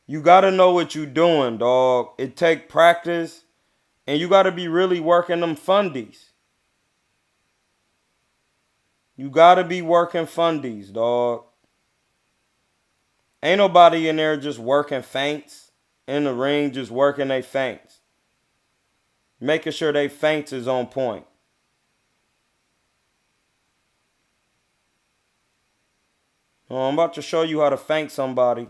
you got to know what you doing, dog. It take practice. And you got to be really working them fundies. You got to be working fundies, dog. Ain't nobody in there just working feints. In the ring just working they feints. Making sure they feints is on point. Oh, I'm about to show you how to feint somebody.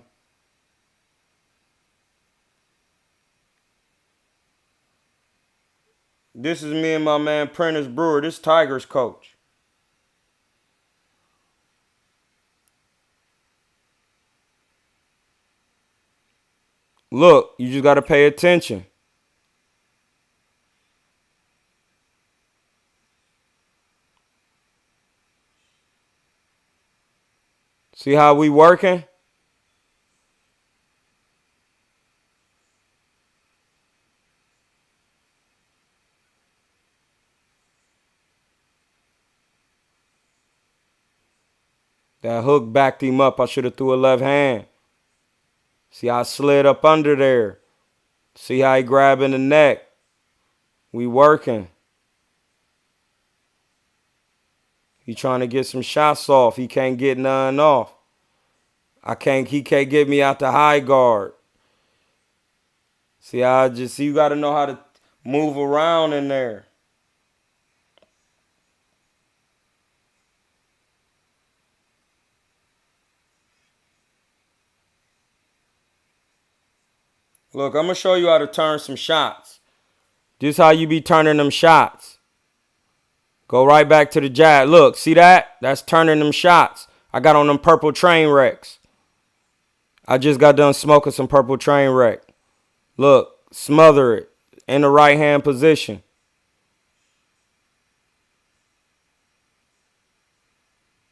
This is me and my man Prentice Brewer. This Tigers coach. Look, you just got to pay attention. See how we working? That hook backed him up. I should have threw a left hand. See how I slid up under there. See how he grabbing the neck. We working. He trying to get some shots off. He can't get none off. He can't get me out the high guard. See, you got to know how to move around in there. Look, I'm going to show you how to turn some shots. This is how you be turning them shots. Go right back to the jab. Look, see that? That's turning them shots. I got on them purple train wrecks. I just got done smoking some purple train wreck. Look, smother it in the right hand position.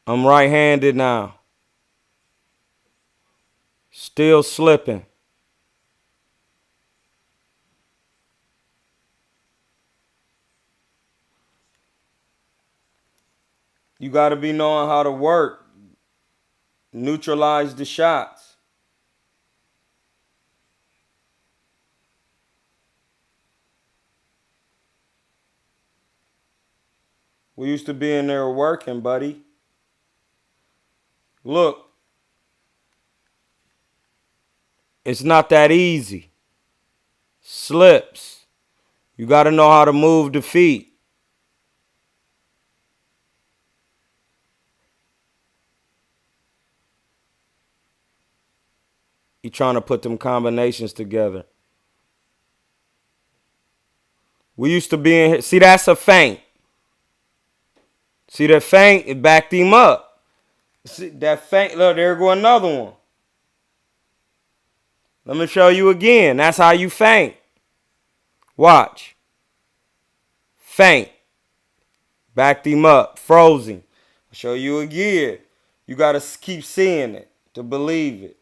I'm right-handed now. Still slipping. You got to be knowing how to work. Neutralize the shots. We used to be in there working, buddy. Look, it's not that easy. Slips. You got to know how to move the feet. You trying to put them combinations together. We used to be in here. See, that's a feint. See that feint? It backed him up. See that feint? Look, there go another one. Let me show you again. That's how you feint. Watch. Feint. Backed him up. Frozen. I'll show you again. You got to keep seeing it to believe it.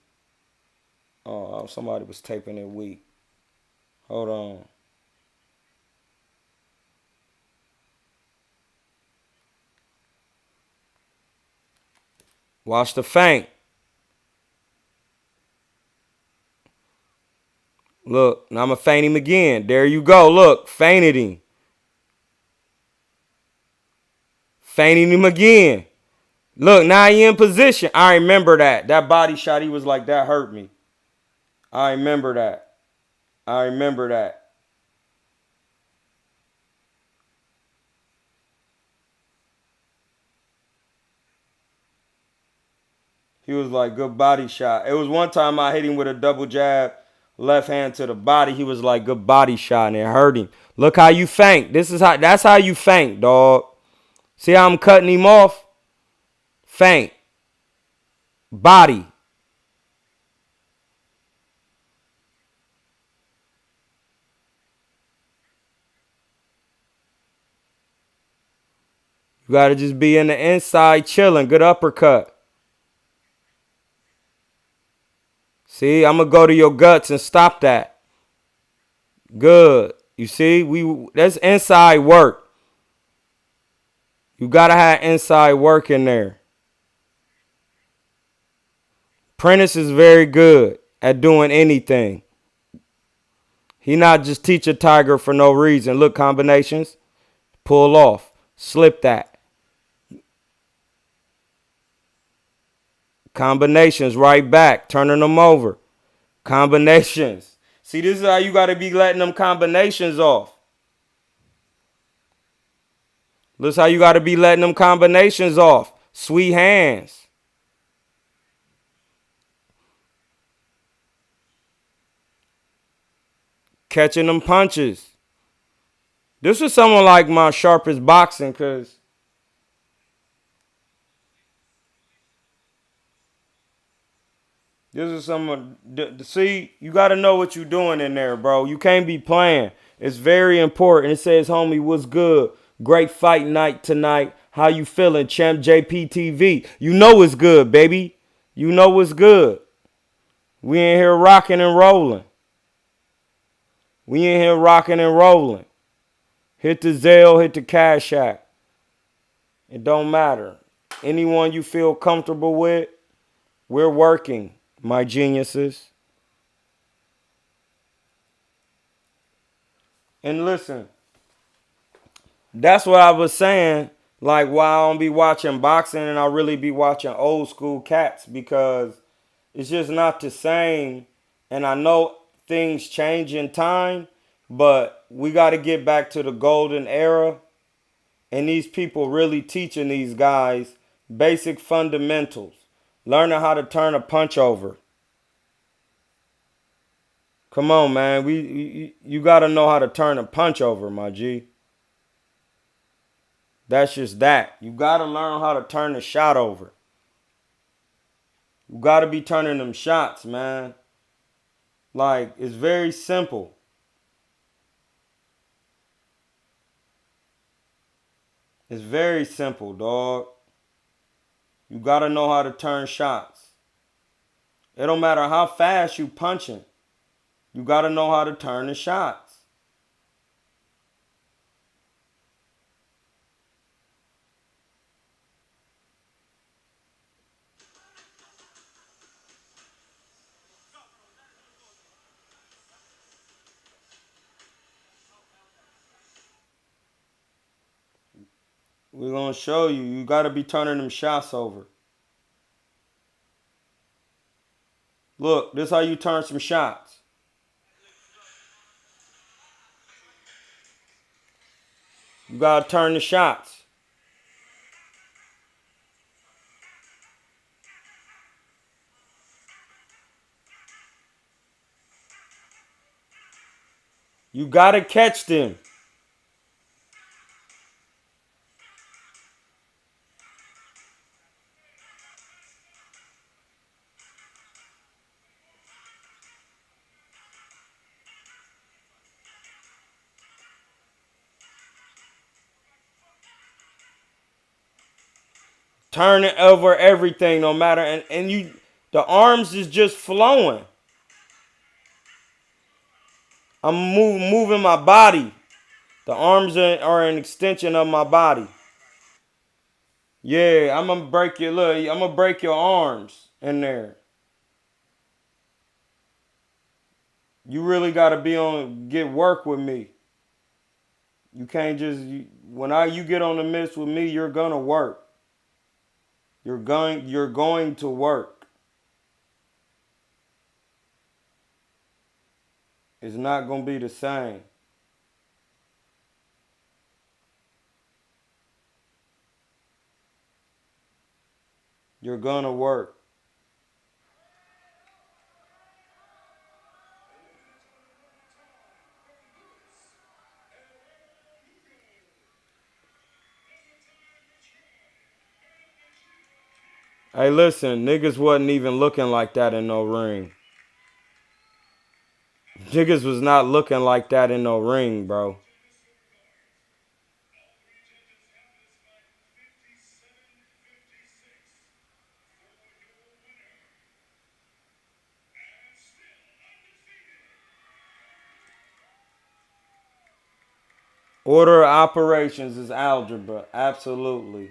Oh, somebody was taping it weak. Hold on. Watch the feint. Look, now I'm going to feint him again. There you go. Look, feinted him. Feinting him again. Look, now he in position. I remember that. That body shot, he was like, that hurt me. I remember that. I remember that. He was like, good body shot. It was one time I hit him with a double jab, left hand to the body. He was like, good body shot, and it hurt him. Look how you feint. That's how you feint, dog. See how I'm cutting him off? Feint. Body. You got to just be in the inside chilling. Good uppercut. See, I'm going to go to your guts and stop that. Good. You see, that's inside work. You got to have inside work in there. Prentice is very good at doing anything. He not just teach a tiger for no reason. Look, combinations. Pull off. Slip that. Combinations right back, turning them over. Combinations. See, this is how you got to be letting them combinations off. This is how you got to be letting them combinations off. Sweet hands. Catching them punches. This is someone like my sharpest boxing because this is someone. See, you got to know what you're doing in there, bro. You can't be playing. It's very important. It says, homie, what's good? Great fight night tonight. How you feeling, Champ JPTV? You know it's good, baby. You know it's good. We in here rocking and rolling. We in here rocking and rolling. Hit the Zelle, hit the Cash App. It don't matter. Anyone you feel comfortable with, we're working, my geniuses. And listen, that's what I was saying. Like, why I don't be watching boxing and I really be watching old school cats because it's just not the same. And I know things change in time, but we got to get back to the golden era. And these people really teaching these guys basic fundamentals, learning how to turn a punch over. Come on, man. You got to know how to turn a punch over, my G. That's just that. You got to learn how to turn the shot over. You got to be turning them shots, man. Like, it's very simple. It's very simple, dog. You got to know how to turn shots. It don't matter how fast you punching. You got to know how to turn the shots. We're going to show you. You got to be turning them shots over. Look, this is how you turn some shots. You got to turn the shots. You got to catch them. Turn it over everything, no matter. And you, the arms is just flowing. I'm moving my body. The arms are an extension of my body. Yeah, I'm gonna break your look. I'm gonna break your arms in there. You really gotta get work with me. You can't just when you get on the mix with me, you're gonna work. You're going to work. It's not gonna be the same. You're gonna work. Hey, listen, niggas wasn't even looking like that in no ring. Niggas was not looking like that in no ring, bro. Order of operations is algebra, absolutely.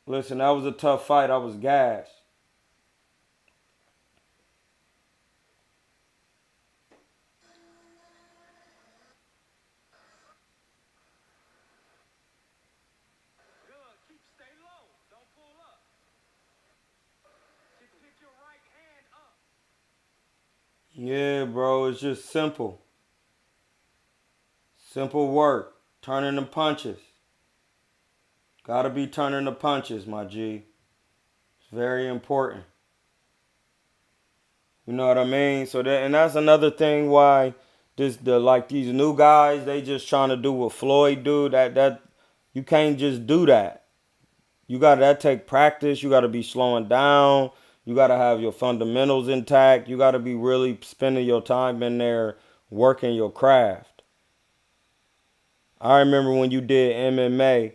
Listen, that was a tough fight. I was gassed. Yeah, bro, it's just simple. Simple work. Turning the punches. Gotta be turning the punches, my G. It's very important. You know what I mean? So that, and that's another thing why these new guys, they just trying to do what Floyd do. That you can't just do that. You got that take practice. You got to be slowing down. You got to have your fundamentals intact. You got to be really spending your time in there working your craft. I remember when you did MMA,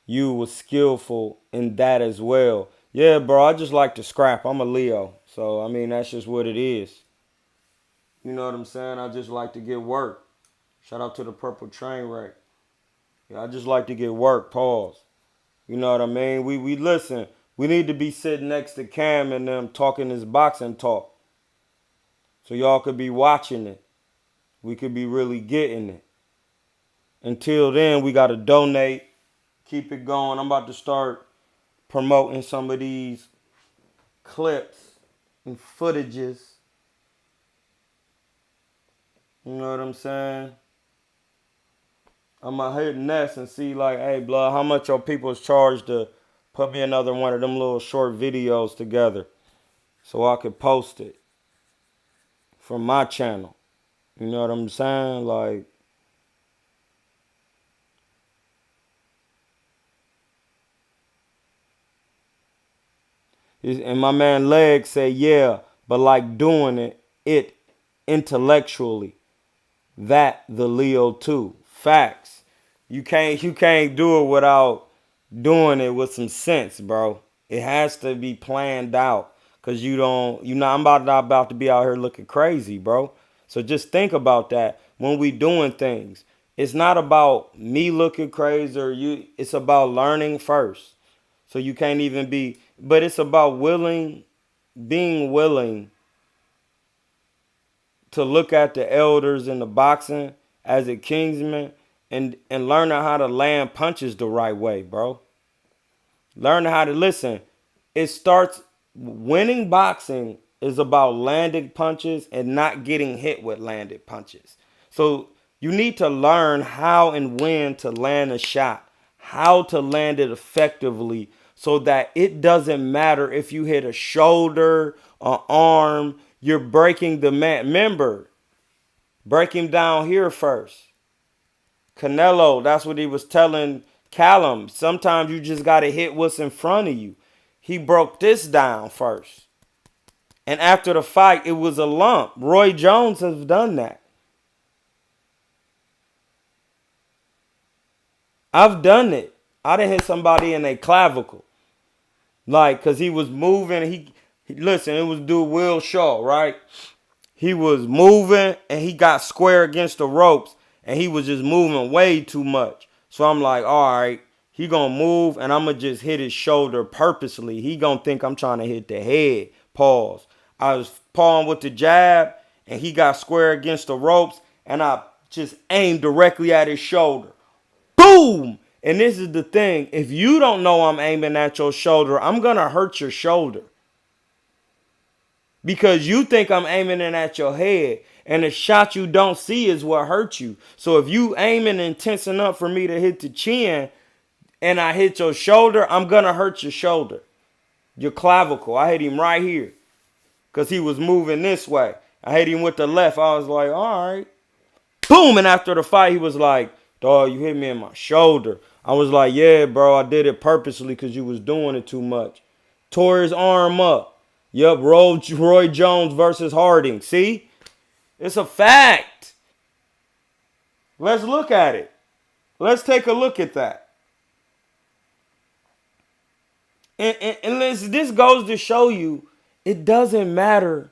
you was skillful in that as well. Yeah, bro, I just like to scrap. I'm a Leo. So, I mean, that's just what it is. You know what I'm saying? I just like to get work. Shout out to the Purple Train Wreck. Yeah, I just like to get work. Pause. You know what I mean? We listen. We need to be sitting next to Cam and them talking this boxing talk. So y'all could be watching it. We could be really getting it. Until then, we got to donate. Keep it going. I'm about to start promoting some of these clips and footages. You know what I'm saying? I'm going to hit Ness and see like, hey, blood, how much your people's charged to put me another one of them little short videos together so I could post it from my channel. You know what I'm saying? Like, and my man Leg say, yeah, but like doing it intellectually. That the Leo too. Facts. You can't do it without doing it with some sense, bro. It has to be planned out. Cause I'm about to be out here looking crazy, bro. So just think about that when we doing things. It's not about me looking crazy or you, it's about learning first. So you can't even be, but it's about being willing to look at the elders in the boxing as a kingsman and learning how to land punches the right way, bro. Learning how to listen. It starts winning boxing is about landing punches and not getting hit with landed punches. So you need to learn how and when to land a shot, how to land it effectively so that it doesn't matter if you hit a shoulder, an arm, you're breaking the man. Remember, break him down here first. Canelo, that's what he was telling Callum. Sometimes you just got to hit what's in front of you. He broke this down first. And after the fight, it was a lump. Roy Jones has done that. I've done it. I done hit somebody in a clavicle. Like, because he was moving. Listen, it was dude Will Shaw, right? He was moving and he got square against the ropes and he was just moving way too much. So I'm like, all right, he gonna move and I'm gonna just hit his shoulder purposely. He gonna think I'm trying to hit the head. Pause. I was pawing with the jab and he got square against the ropes and I just aimed directly at his shoulder. Boom! And this is the thing. If you don't know I'm aiming at your shoulder, I'm gonna hurt your shoulder. Because you think I'm aiming it at your head. And the shot you don't see is what hurts you. So if you aiming intense enough for me to hit the chin and I hit your shoulder, I'm going to hurt your shoulder. Your clavicle. I hit him right here. Because he was moving this way. I hit him with the left. I was like, all right. Boom. And after the fight, he was like, dog, you hit me in my shoulder. I was like, yeah, bro, I did it purposely because you was doing it too much. Tore his arm up. Yup, Roy Jones versus Harding. See? It's a fact. Let's look at it. Let's take a look at that. And this goes to show you it doesn't matter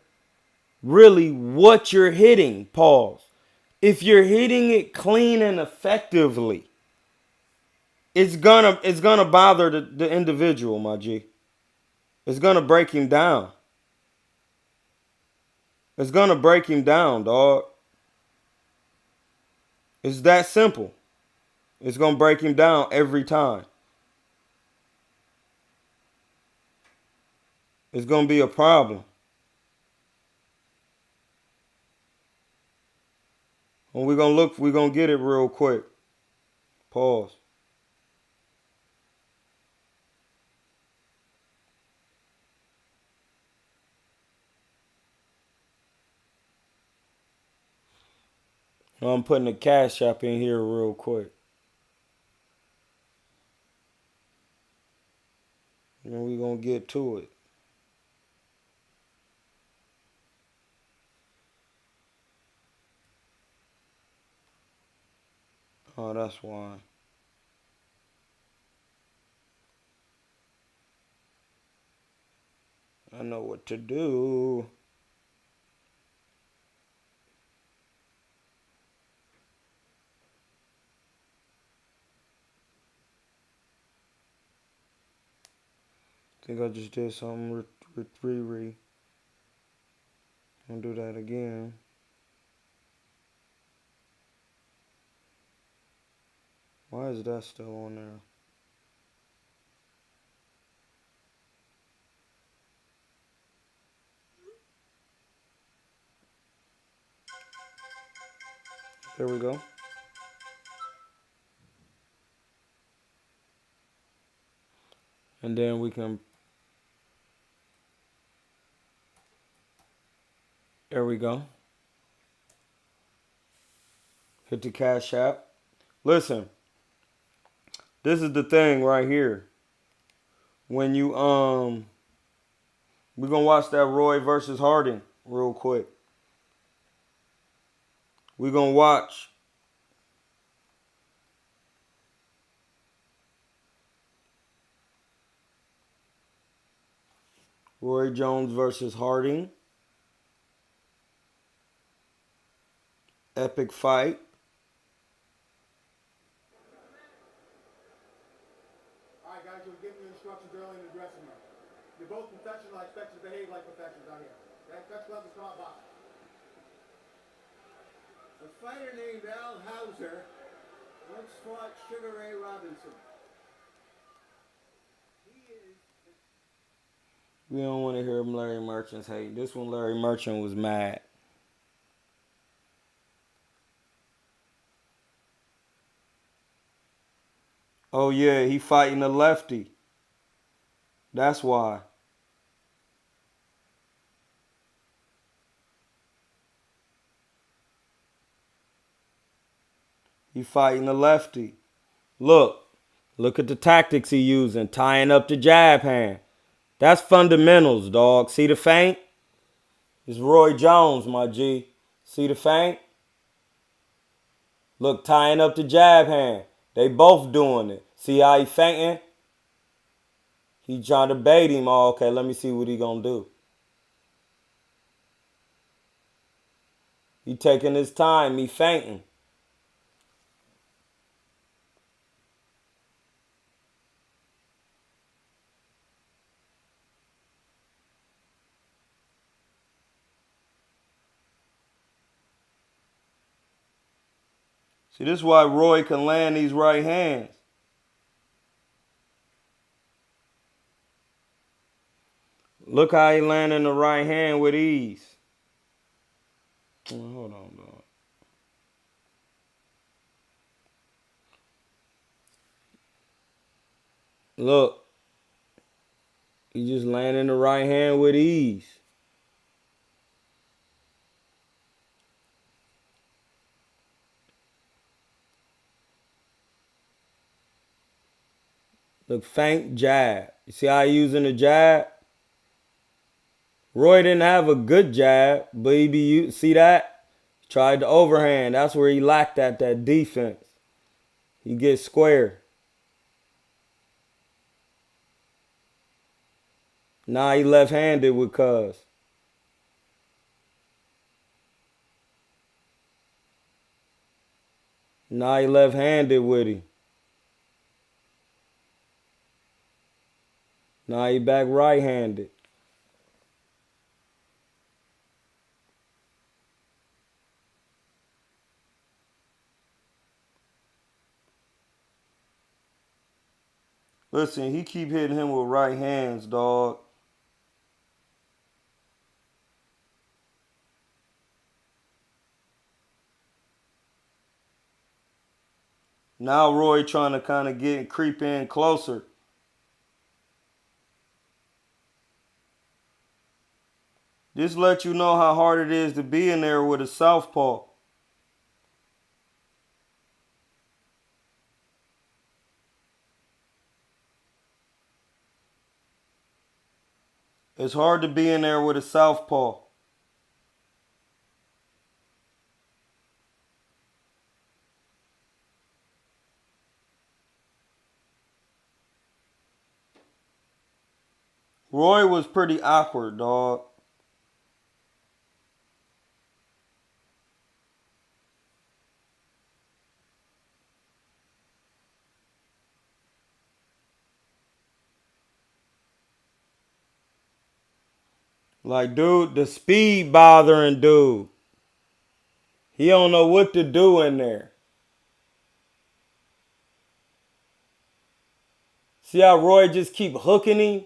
really what you're hitting, pause. If you're hitting it clean and effectively, it's gonna bother the individual, my G. It's gonna break him down. It's gonna break him down, dog. It's that simple. It's gonna break him down every time. It's gonna be a problem. When we're gonna look, we're gonna get it real quick. Pause. I'm putting the Cash App in here real quick. And we're gonna get to it. Oh, that's why. I know what to do. I think I just did something with Riri. I'll do that again. Why is that still on there? There we go. And then we can, there we go. Hit the Cash App. Listen, this is the thing right here. When you, we're gonna watch that Roy versus Harding real quick. We're gonna watch Roy Jones versus Harding. Epic fight. All right, guys, you'll give me instructions early in the dressing room. You're both professionals. I expect you to behave like professionals out here. Okay? Fetch gloves and come on, box. A fighter named Al Hauser once fought Sugar Ray Robinson. We don't want to hear Larry Merchant's hate. This one, Larry Merchant was mad. Oh yeah, he fighting a lefty. That's why. He fighting a lefty. Look at the tactics he using. Tying up the jab hand. That's fundamentals, dog. See the feint? It's Roy Jones, my G. See the feint? Look, tying up the jab hand. They both doing it. See how he feinting? He trying to bait him. Oh, okay, let me see what he gonna do. He taking his time. He feinting. See, this is why Roy can land these right hands. Look how he landing the right hand with ease. Hold on, dog. Look. He just landing the right hand with ease. Look, feint jab. You see how he using the jab? Roy didn't have a good jab, but see that? Tried the overhand. That's where he lacked that defense. He gets square. Now he left-handed with Cuz. Now he left-handed with him. Now he back right-handed. Listen, he keep hitting him with right hands, dog. Now Roy trying to kind of get creep in closer. This lets you know how hard it is to be in there with a southpaw. It's hard to be in there with a southpaw. Roy was pretty awkward, dog. Like, dude, the speed bothering dude. He don't know what to do in there. See how Roy just keep hooking him?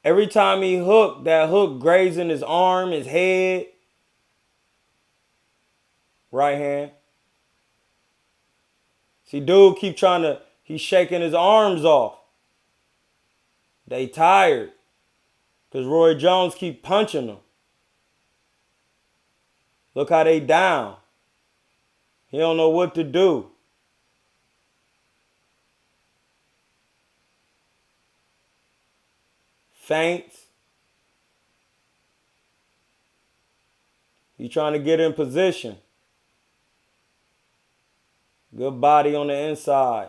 Every time he hooked, that hook grazing his arm, his head. Right hand. See, dude keep trying to, he's shaking his arms off. They tired. Because Roy Jones keep punching them. Look how they down. He don't know what to do. Feints. He trying to get in position. Good body on the inside.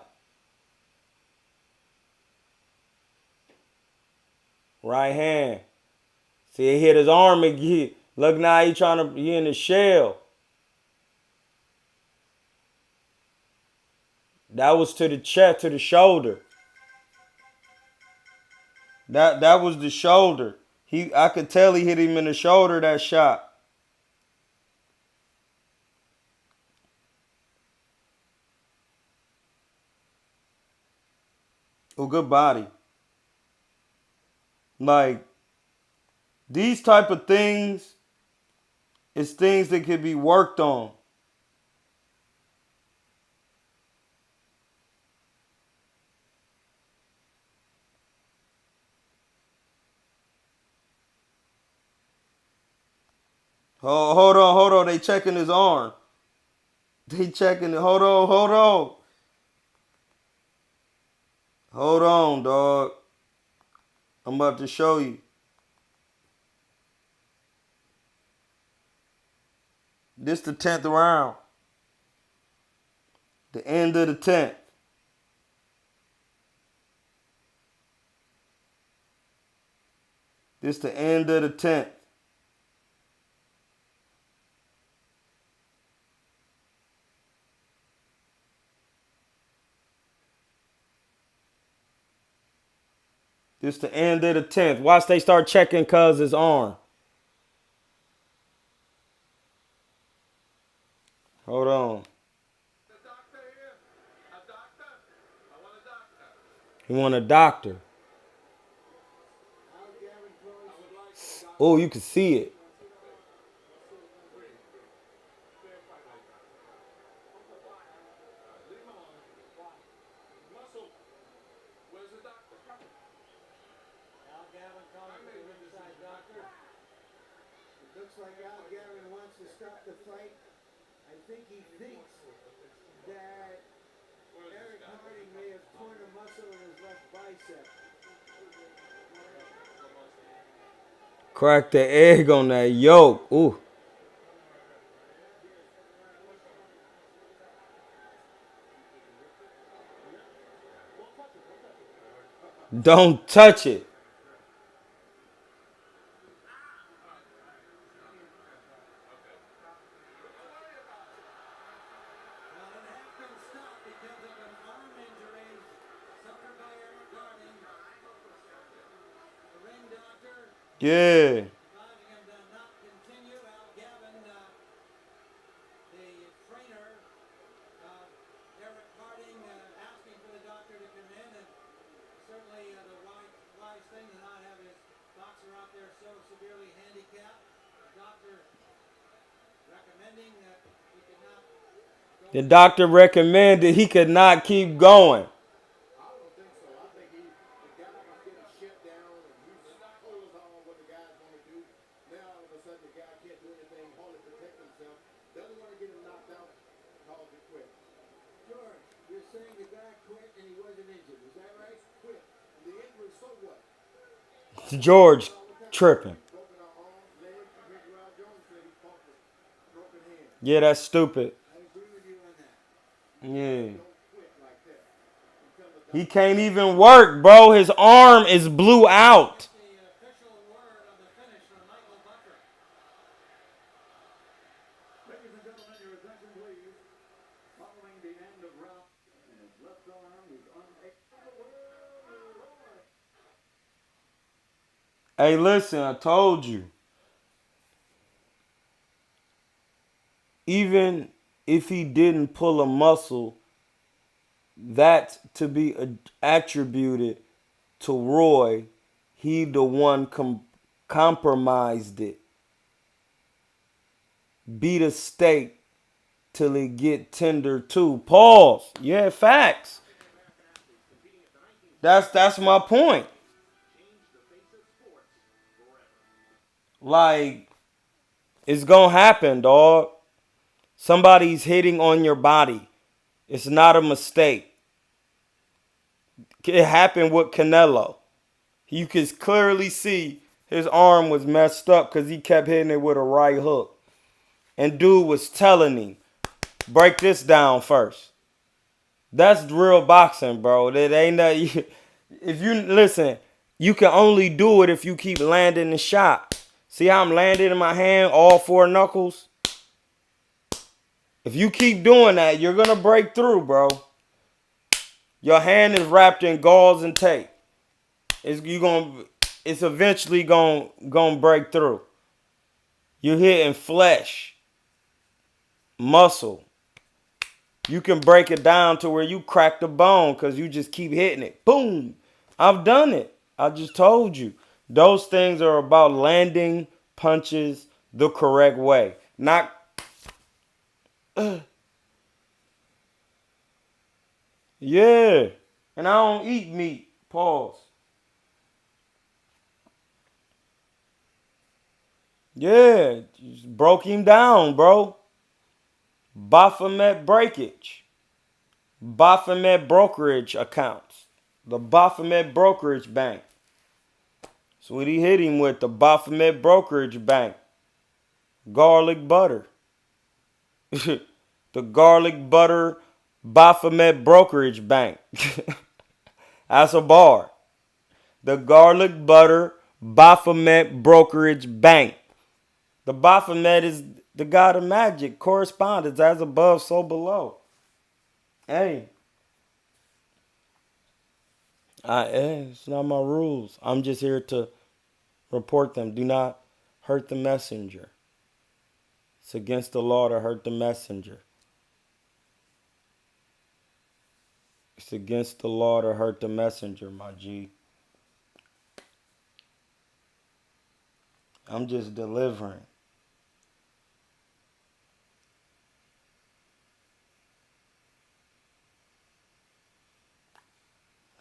Right hand. See, he hit his arm again. Look now, he in the shell. That was to the chest, to the shoulder. That was the shoulder. I could tell he hit him in the shoulder, that shot. Oh, good body. Like, these type of things is things that could be worked on. Oh, hold on. They checking his arm. They checking it. Hold on. Hold on, dog. I'm about to show you. This the 10th round. The end of the 10th. This the end of the 10th. This the end of the 10th. Watch they start checking Cuz's arm. Hold on. He want a doctor. Oh, you can see it. Looks like Al Gavin wants to stop the fight. I think he thinks that Eric Harding may have torn a muscle in his left bicep. Crack the egg on that yolk. Ooh. Don't touch it. Yeah. The doctor recommended he could not keep going. I don't think so. I think the guy was getting shit down and he's told us all what the guy's going to do. Now all of a sudden the guy can't do anything, hardly protect himself, doesn't want to get him knocked out, calls it quit. George, you're saying the guy quit and he wasn't injured. Is that right? Quit. And the injury, so what? George tripping. Broken our arm, leg, Rob Jones said he fought with broken hand. Yeah, that's stupid. I agree with you on that. Yeah. Don't quit like that. Until the He can't even work, bro. His arm is blew out. the official word of the finish from Michael Buffer. Ladies and gentlemen, your attention please. Following the end of round, his left arm is unable. Hey, listen, I told you. Even if he didn't pull a muscle, that's to be attributed to Roy. He the one compromised it. Beat a steak till it get tender too. Pause. Yeah, facts. That's my point. Like, it's gonna happen, dog. Somebody's hitting on your body. It's not a mistake. It happened with Canelo. You could clearly see his arm was messed up because he kept hitting it with a right hook. And dude was telling him, break this down first. That's real boxing, bro. That ain't that. If you listen, you can only do it if you keep landing the shot. See how I'm landing in my hand, all four knuckles? If you keep doing that, you're gonna break through, bro. Your hand is wrapped in gauze and tape. It's eventually gonna break through. You're hitting flesh, muscle. You can break it down to where you crack the bone because you just keep hitting it. Boom. I've done it. I just told you. Those things are about landing punches the correct way. Not yeah. And I don't eat meat. Pause. Yeah. Just broke him down, bro. Baphomet breakage. Baphomet brokerage accounts. The Baphomet brokerage bank. That's what he hit him with. The Baphomet brokerage bank. Garlic butter. The garlic butter Baphomet brokerage bank. That's a bar. The garlic butter Baphomet brokerage bank. The Baphomet is the god of magic. Correspondence as above, so below. Hey. It's not my rules. I'm just here to report them. Do not hurt the messenger. It's against the law to hurt the messenger. It's against the law to hurt the messenger, my G. I'm just delivering.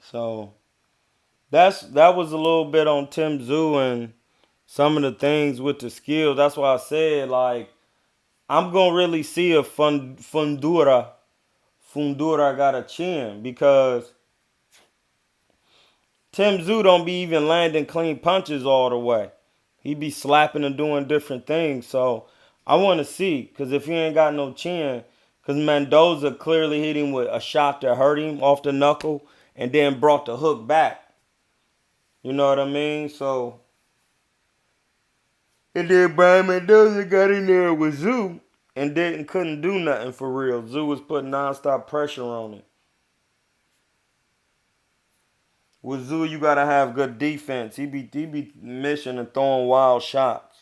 So that was a little bit on Tim Tszyu and some of the things with the skills. That's why I said, like, I'm gonna really see if Fundura got a chin, because Tim Tszyu don't be even landing clean punches all the way. He be slapping and doing different things. So I want to see, because if he ain't got no chin, because Mendoza clearly hit him with a shot that hurt him off the knuckle and then brought the hook back. You know what I mean? So, and then Brian Mendoza got in there with Tszyu and couldn't do nothing for real. Tszyu was putting nonstop pressure on him. With Tszyu, you gotta have good defense. He be missing and throwing wild shots.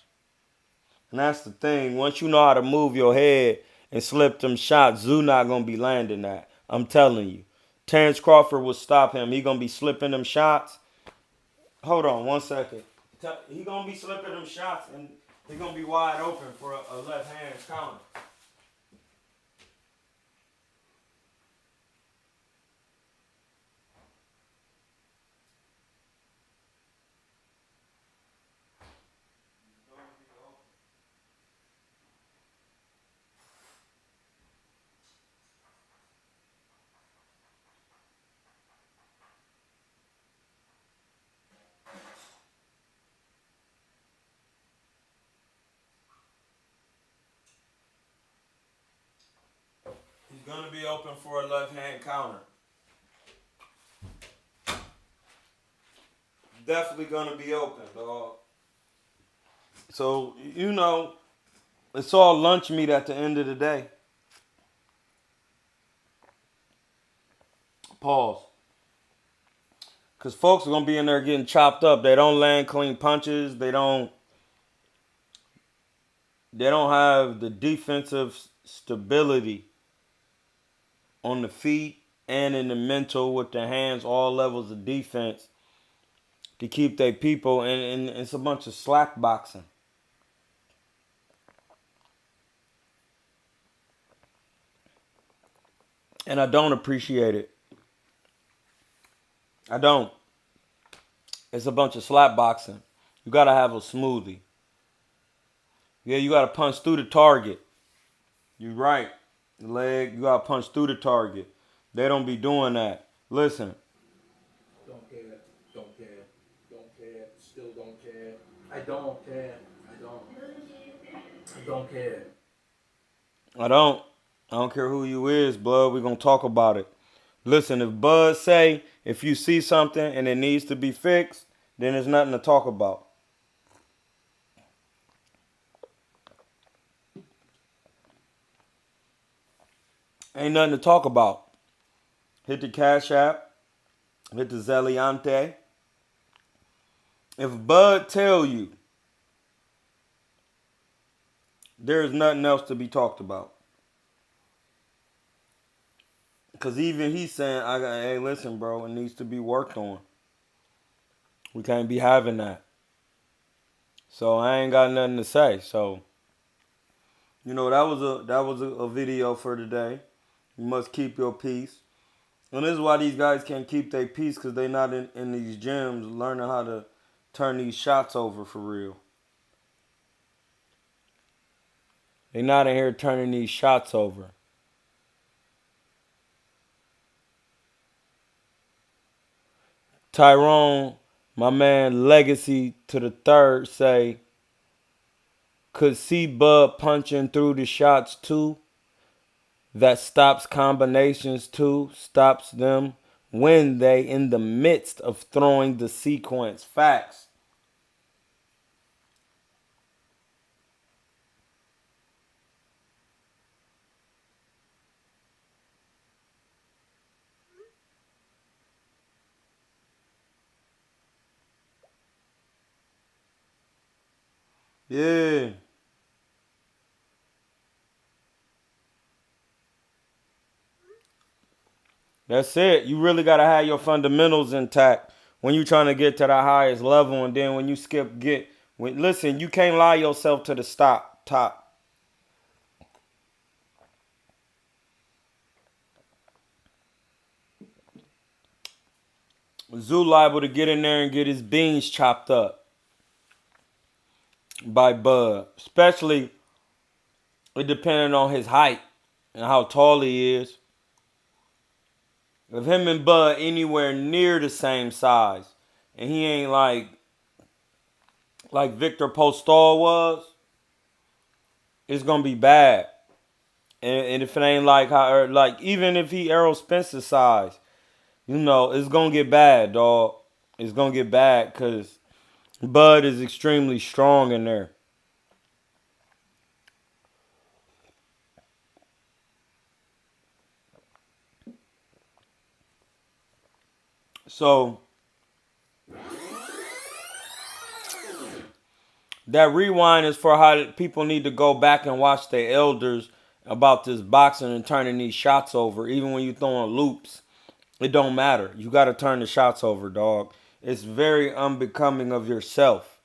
And that's the thing. Once you know how to move your head and slip them shots, Tszyu not gonna be landing that. I'm telling you. Terrence Crawford will stop him. He gonna be slipping them shots. Hold on 1 second. He gonna be slipping them shots and he gonna be wide open for a left hand counter. Gonna be open for a left hand counter. Definitely gonna be open, dog. So, you know, it's all lunch meat at the end of the day. Pause. Because folks are going to be in there getting chopped up. They don't land clean punches. They don't have the defensive stability on the feet and in the mental with their hands, all levels of defense to keep their people. And it's a bunch of slack boxing. And I don't appreciate it. I don't. It's a bunch of slap boxing. You got to have a smoothie. Yeah, you got to punch through the target. You're right. The leg, you got to punch through the target. They don't be doing that. Listen. Don't care. Don't care. Don't care. Still don't care. I don't care. I don't care. I don't care who you is, blood. We're going to talk about it. Listen, if Bud say if you see something and it needs to be fixed, then there's nothing to talk about. Ain't nothing to talk about. Hit the Cash App. Hit the Zelle. If Bud tell you, there's nothing else to be talked about. Because even he's saying, hey, listen, bro, it needs to be worked on. We can't be having that. So I ain't got nothing to say. So, you know, that was a video for today. You must keep your peace. And this is why these guys can't keep their peace, because they not in these gyms learning how to turn these shots over for real. They not in here turning these shots over. Tyrone, my man Legacy to the third say, could see Bud punching through the shots too. That stops combinations too, stops them when they in the midst of throwing the sequence. Facts. Yeah. That's it. You really got to have your fundamentals intact when you're trying to get to the highest level. And then when you listen, you can't lie yourself to the top. Zoo liable to get in there and get his beans chopped up by Bud. Especially it depending on his height and how tall he is. If him and Bud anywhere near the same size, and he ain't like Victor Postol was, it's gonna be bad. And if it ain't even if he Errol Spencer size, you know, it's gonna get bad, dog. It's gonna get bad because Bud is extremely strong in there. So that rewind is for how people need to go back and watch their elders about this boxing and turning these shots over. Even when you're throwing loops, it don't matter. You got to turn the shots over, dog. It's very unbecoming of yourself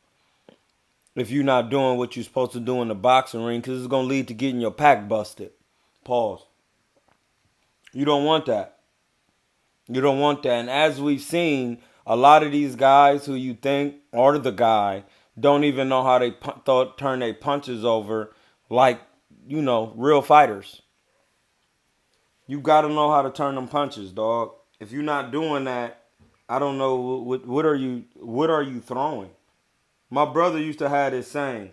if you're not doing what you're supposed to do in the boxing ring, because it's going to lead to getting your pack busted. Pause. You don't want that. You don't want that. And as we've seen, a lot of these guys who you think are the guy don't even know how they turn their punches over like, you know, real fighters. You got to know how to turn them punches, dog. If you're not doing that, I don't know what are you throwing? My brother used to have this saying,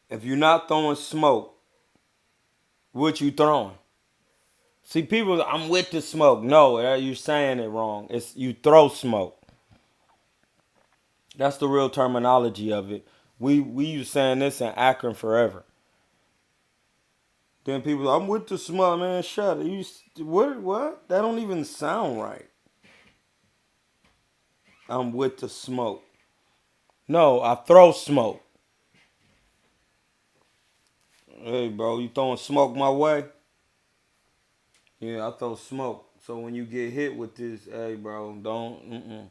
if you're not throwing smoke, what you throwing? See, people, I'm with the smoke. No, you're saying it wrong. It's you throw smoke. That's the real terminology of it. We use saying this in Akron forever. Then people, I'm with the smoke, man. Shut it. What? That don't even sound right. I'm with the smoke. No, I throw smoke. Hey, bro, you throwing smoke my way? Yeah, I throw smoke. So when you get hit with this, hey, bro, don't.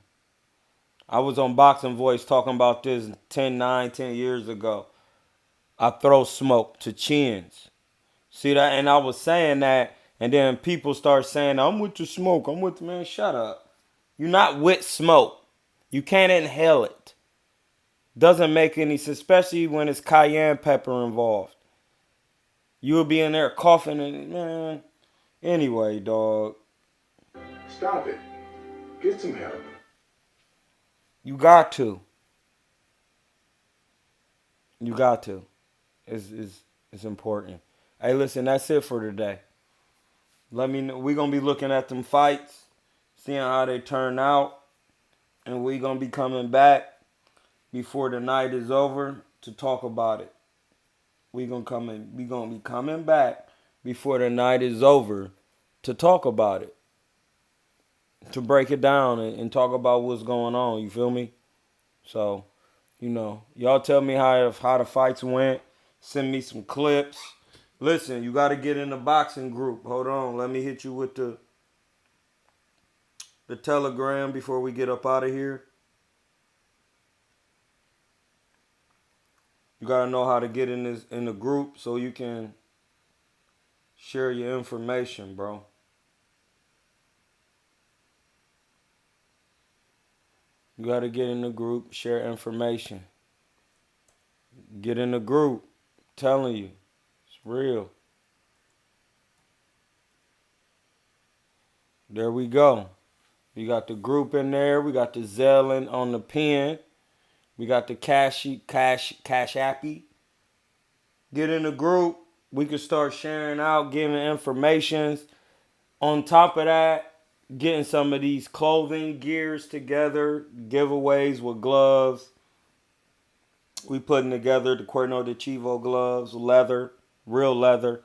I was on Boxing Voice talking about this 10 years ago. I throw smoke to chins. See that? And I was saying that, and then people start saying, I'm with the smoke. I'm with the man. Shut up. You're not with smoke. You can't inhale it. Doesn't make any sense, especially when it's cayenne pepper involved. You'll be in there coughing and, man. Anyway, dog. Stop it. Get some help. You got to. You got to. It's important. Hey, listen, that's it for today. Let me know. We're going to be looking at them fights, seeing how they turn out. And we're going to be coming back before the night is over to talk about it. We're going to be coming back before the night is over to talk about it. To break it down and talk about what's going on. You feel me? So, y'all tell me how the fights went. Send me some clips. Listen, you got to get in the boxing group. Hold on. Let me hit you with the Telegram before we get up out of here. You got to know how to get in the group so you can share your information, bro. You got to get in the group, share information. Get in the group. I'm telling you. It's real. There we go. We got the group in there. We got the Zelle on the pen. We got the cash appy. Get in the group. We can start sharing out, giving information. On top of that, getting some of these clothing gears together, giveaways with gloves. We putting together the KuernoDeChivo gloves, leather, real leather.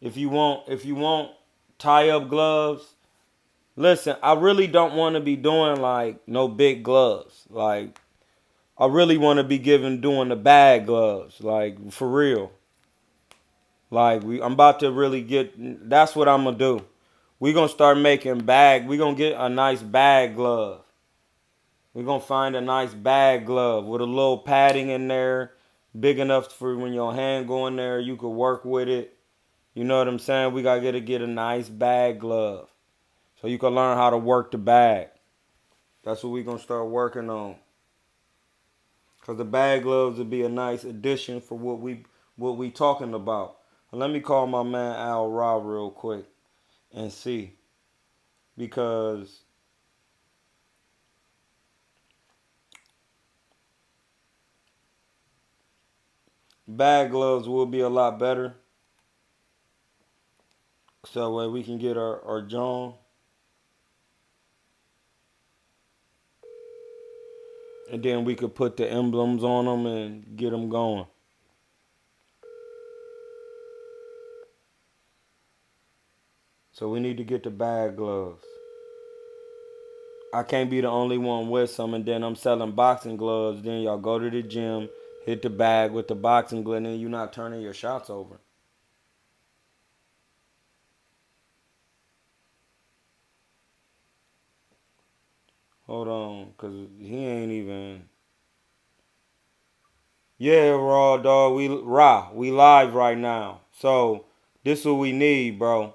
If you want tie-up gloves, listen, I really don't want to be doing like no big gloves. Like I really want to be doing the bag gloves, like for real. Like I'm about to really get. That's what I'm gonna do. We gonna start making bag. We gonna get a nice bag glove. We gonna find a nice bag glove with a little padding in there, big enough for when your hand go in there, you could work with it. You know what I'm saying? We gotta get a nice bag glove, so you can learn how to work the bag. That's what we gonna start working on. Cause the bag gloves would be a nice addition for what we talking about. Let me call my man Al Ra real quick and see. Because bag gloves will be a lot better. So that way we can get our John. And then we could put the emblems on them and get them going. So we need to get the bag gloves. I can't be the only one with some, and then I'm selling boxing gloves. Then y'all go to the gym, hit the bag with the boxing glove, and then you're not turning your shots over. Hold on, cause he ain't even. Yeah, raw dog. We live right now. So this what we need, bro.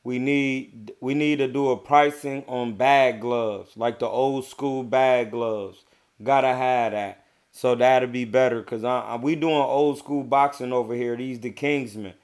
We need to do a pricing on bag gloves, like the old school bag gloves. Gotta have that. So that'll be better, cause we doing old school boxing over here. These the Kingsmen,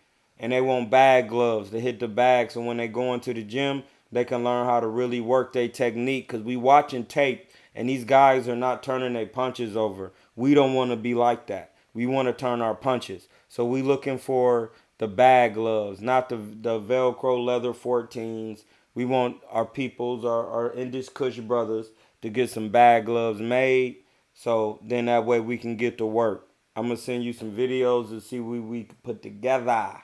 and they want bag gloves to hit the bag. So when they go into the gym, they can learn how to really work their technique. Cause we watching tape, and these guys are not turning their punches over. We don't want to be like that. We want to turn our punches. So we looking for the bag gloves, not the Velcro leather 14s. We want our peoples, our Indish Kush brothers, to get some bag gloves made. So then that way we can get to work. I'm gonna send you some videos to see what we can put together.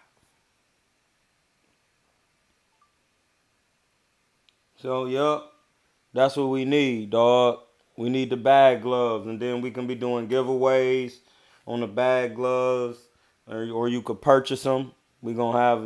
So yup, that's what we need, dog. We need the bag gloves, and then we can be doing giveaways on the bag gloves, or you could purchase them. We gonna have,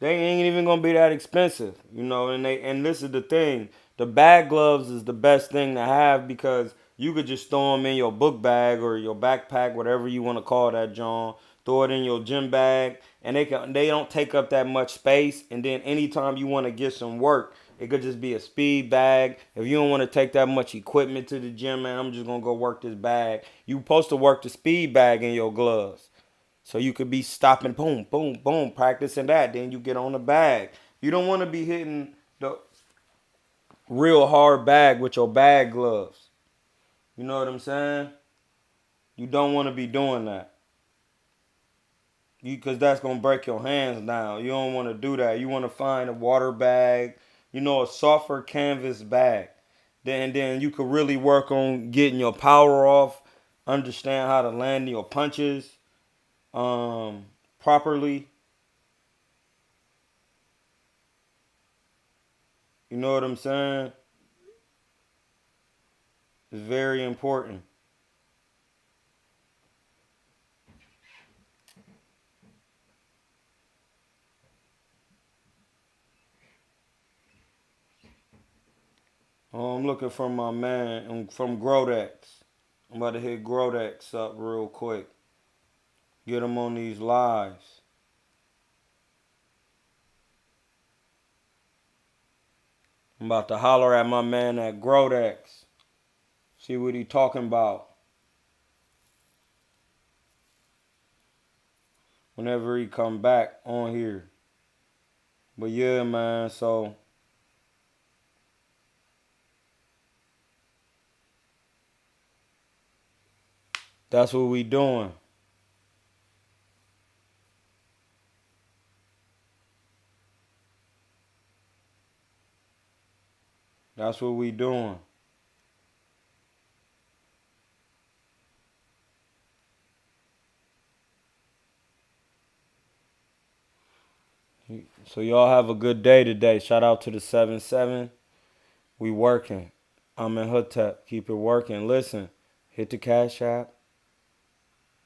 they ain't even gonna be that expensive, and this is the thing. The bag gloves is the best thing to have because you could just throw them in your book bag or your backpack, whatever you want to call that, John. Throw it in your gym bag, and they don't take up that much space. And then anytime you want to get some work, it could just be a speed bag. If you don't want to take that much equipment to the gym, man, I'm just gonna go work this bag. You supposed to work the speed bag in your gloves. So you could be stopping, boom, boom, boom, practicing that. Then you get on the bag. You don't want to be hitting the real hard bag with your bag gloves. You know what I'm saying? You don't want to be doing that. Because that's going to break your hands down. You don't want to do that. You want to find a water bag, a softer canvas bag. Then you could really work on getting your power off, understand how to land your punches properly. You know what I'm saying? It's very important. I'm looking for my man from Grodex. I'm about to hit Grodex up real quick. Get him on these lives. I'm about to holler at my man at Grodex. See what he talking about. Whenever he come back on here. But yeah, man, so that's what we doing. That's what we doing. So y'all have a good day today. Shout out to the 7-7. We working. I'm in Hotep. Keep it working. Listen, hit the Cash App.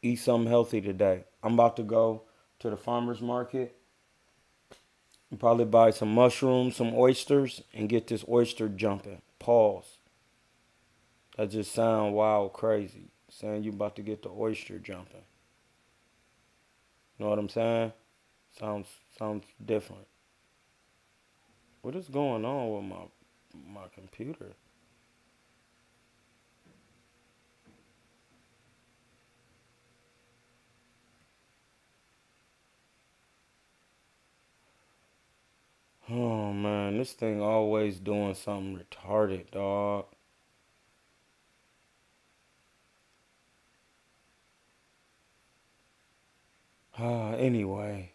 Eat something healthy today. I'm about to go to the farmer's market and probably buy some mushrooms, some oysters, and get this oyster jumping. Pause. That just sound wild crazy. Saying you about to get the oyster jumping. Know what I'm saying? Sounds different. What is going on with my computer? Oh man, this thing always doing something retarded, dog. Anyway.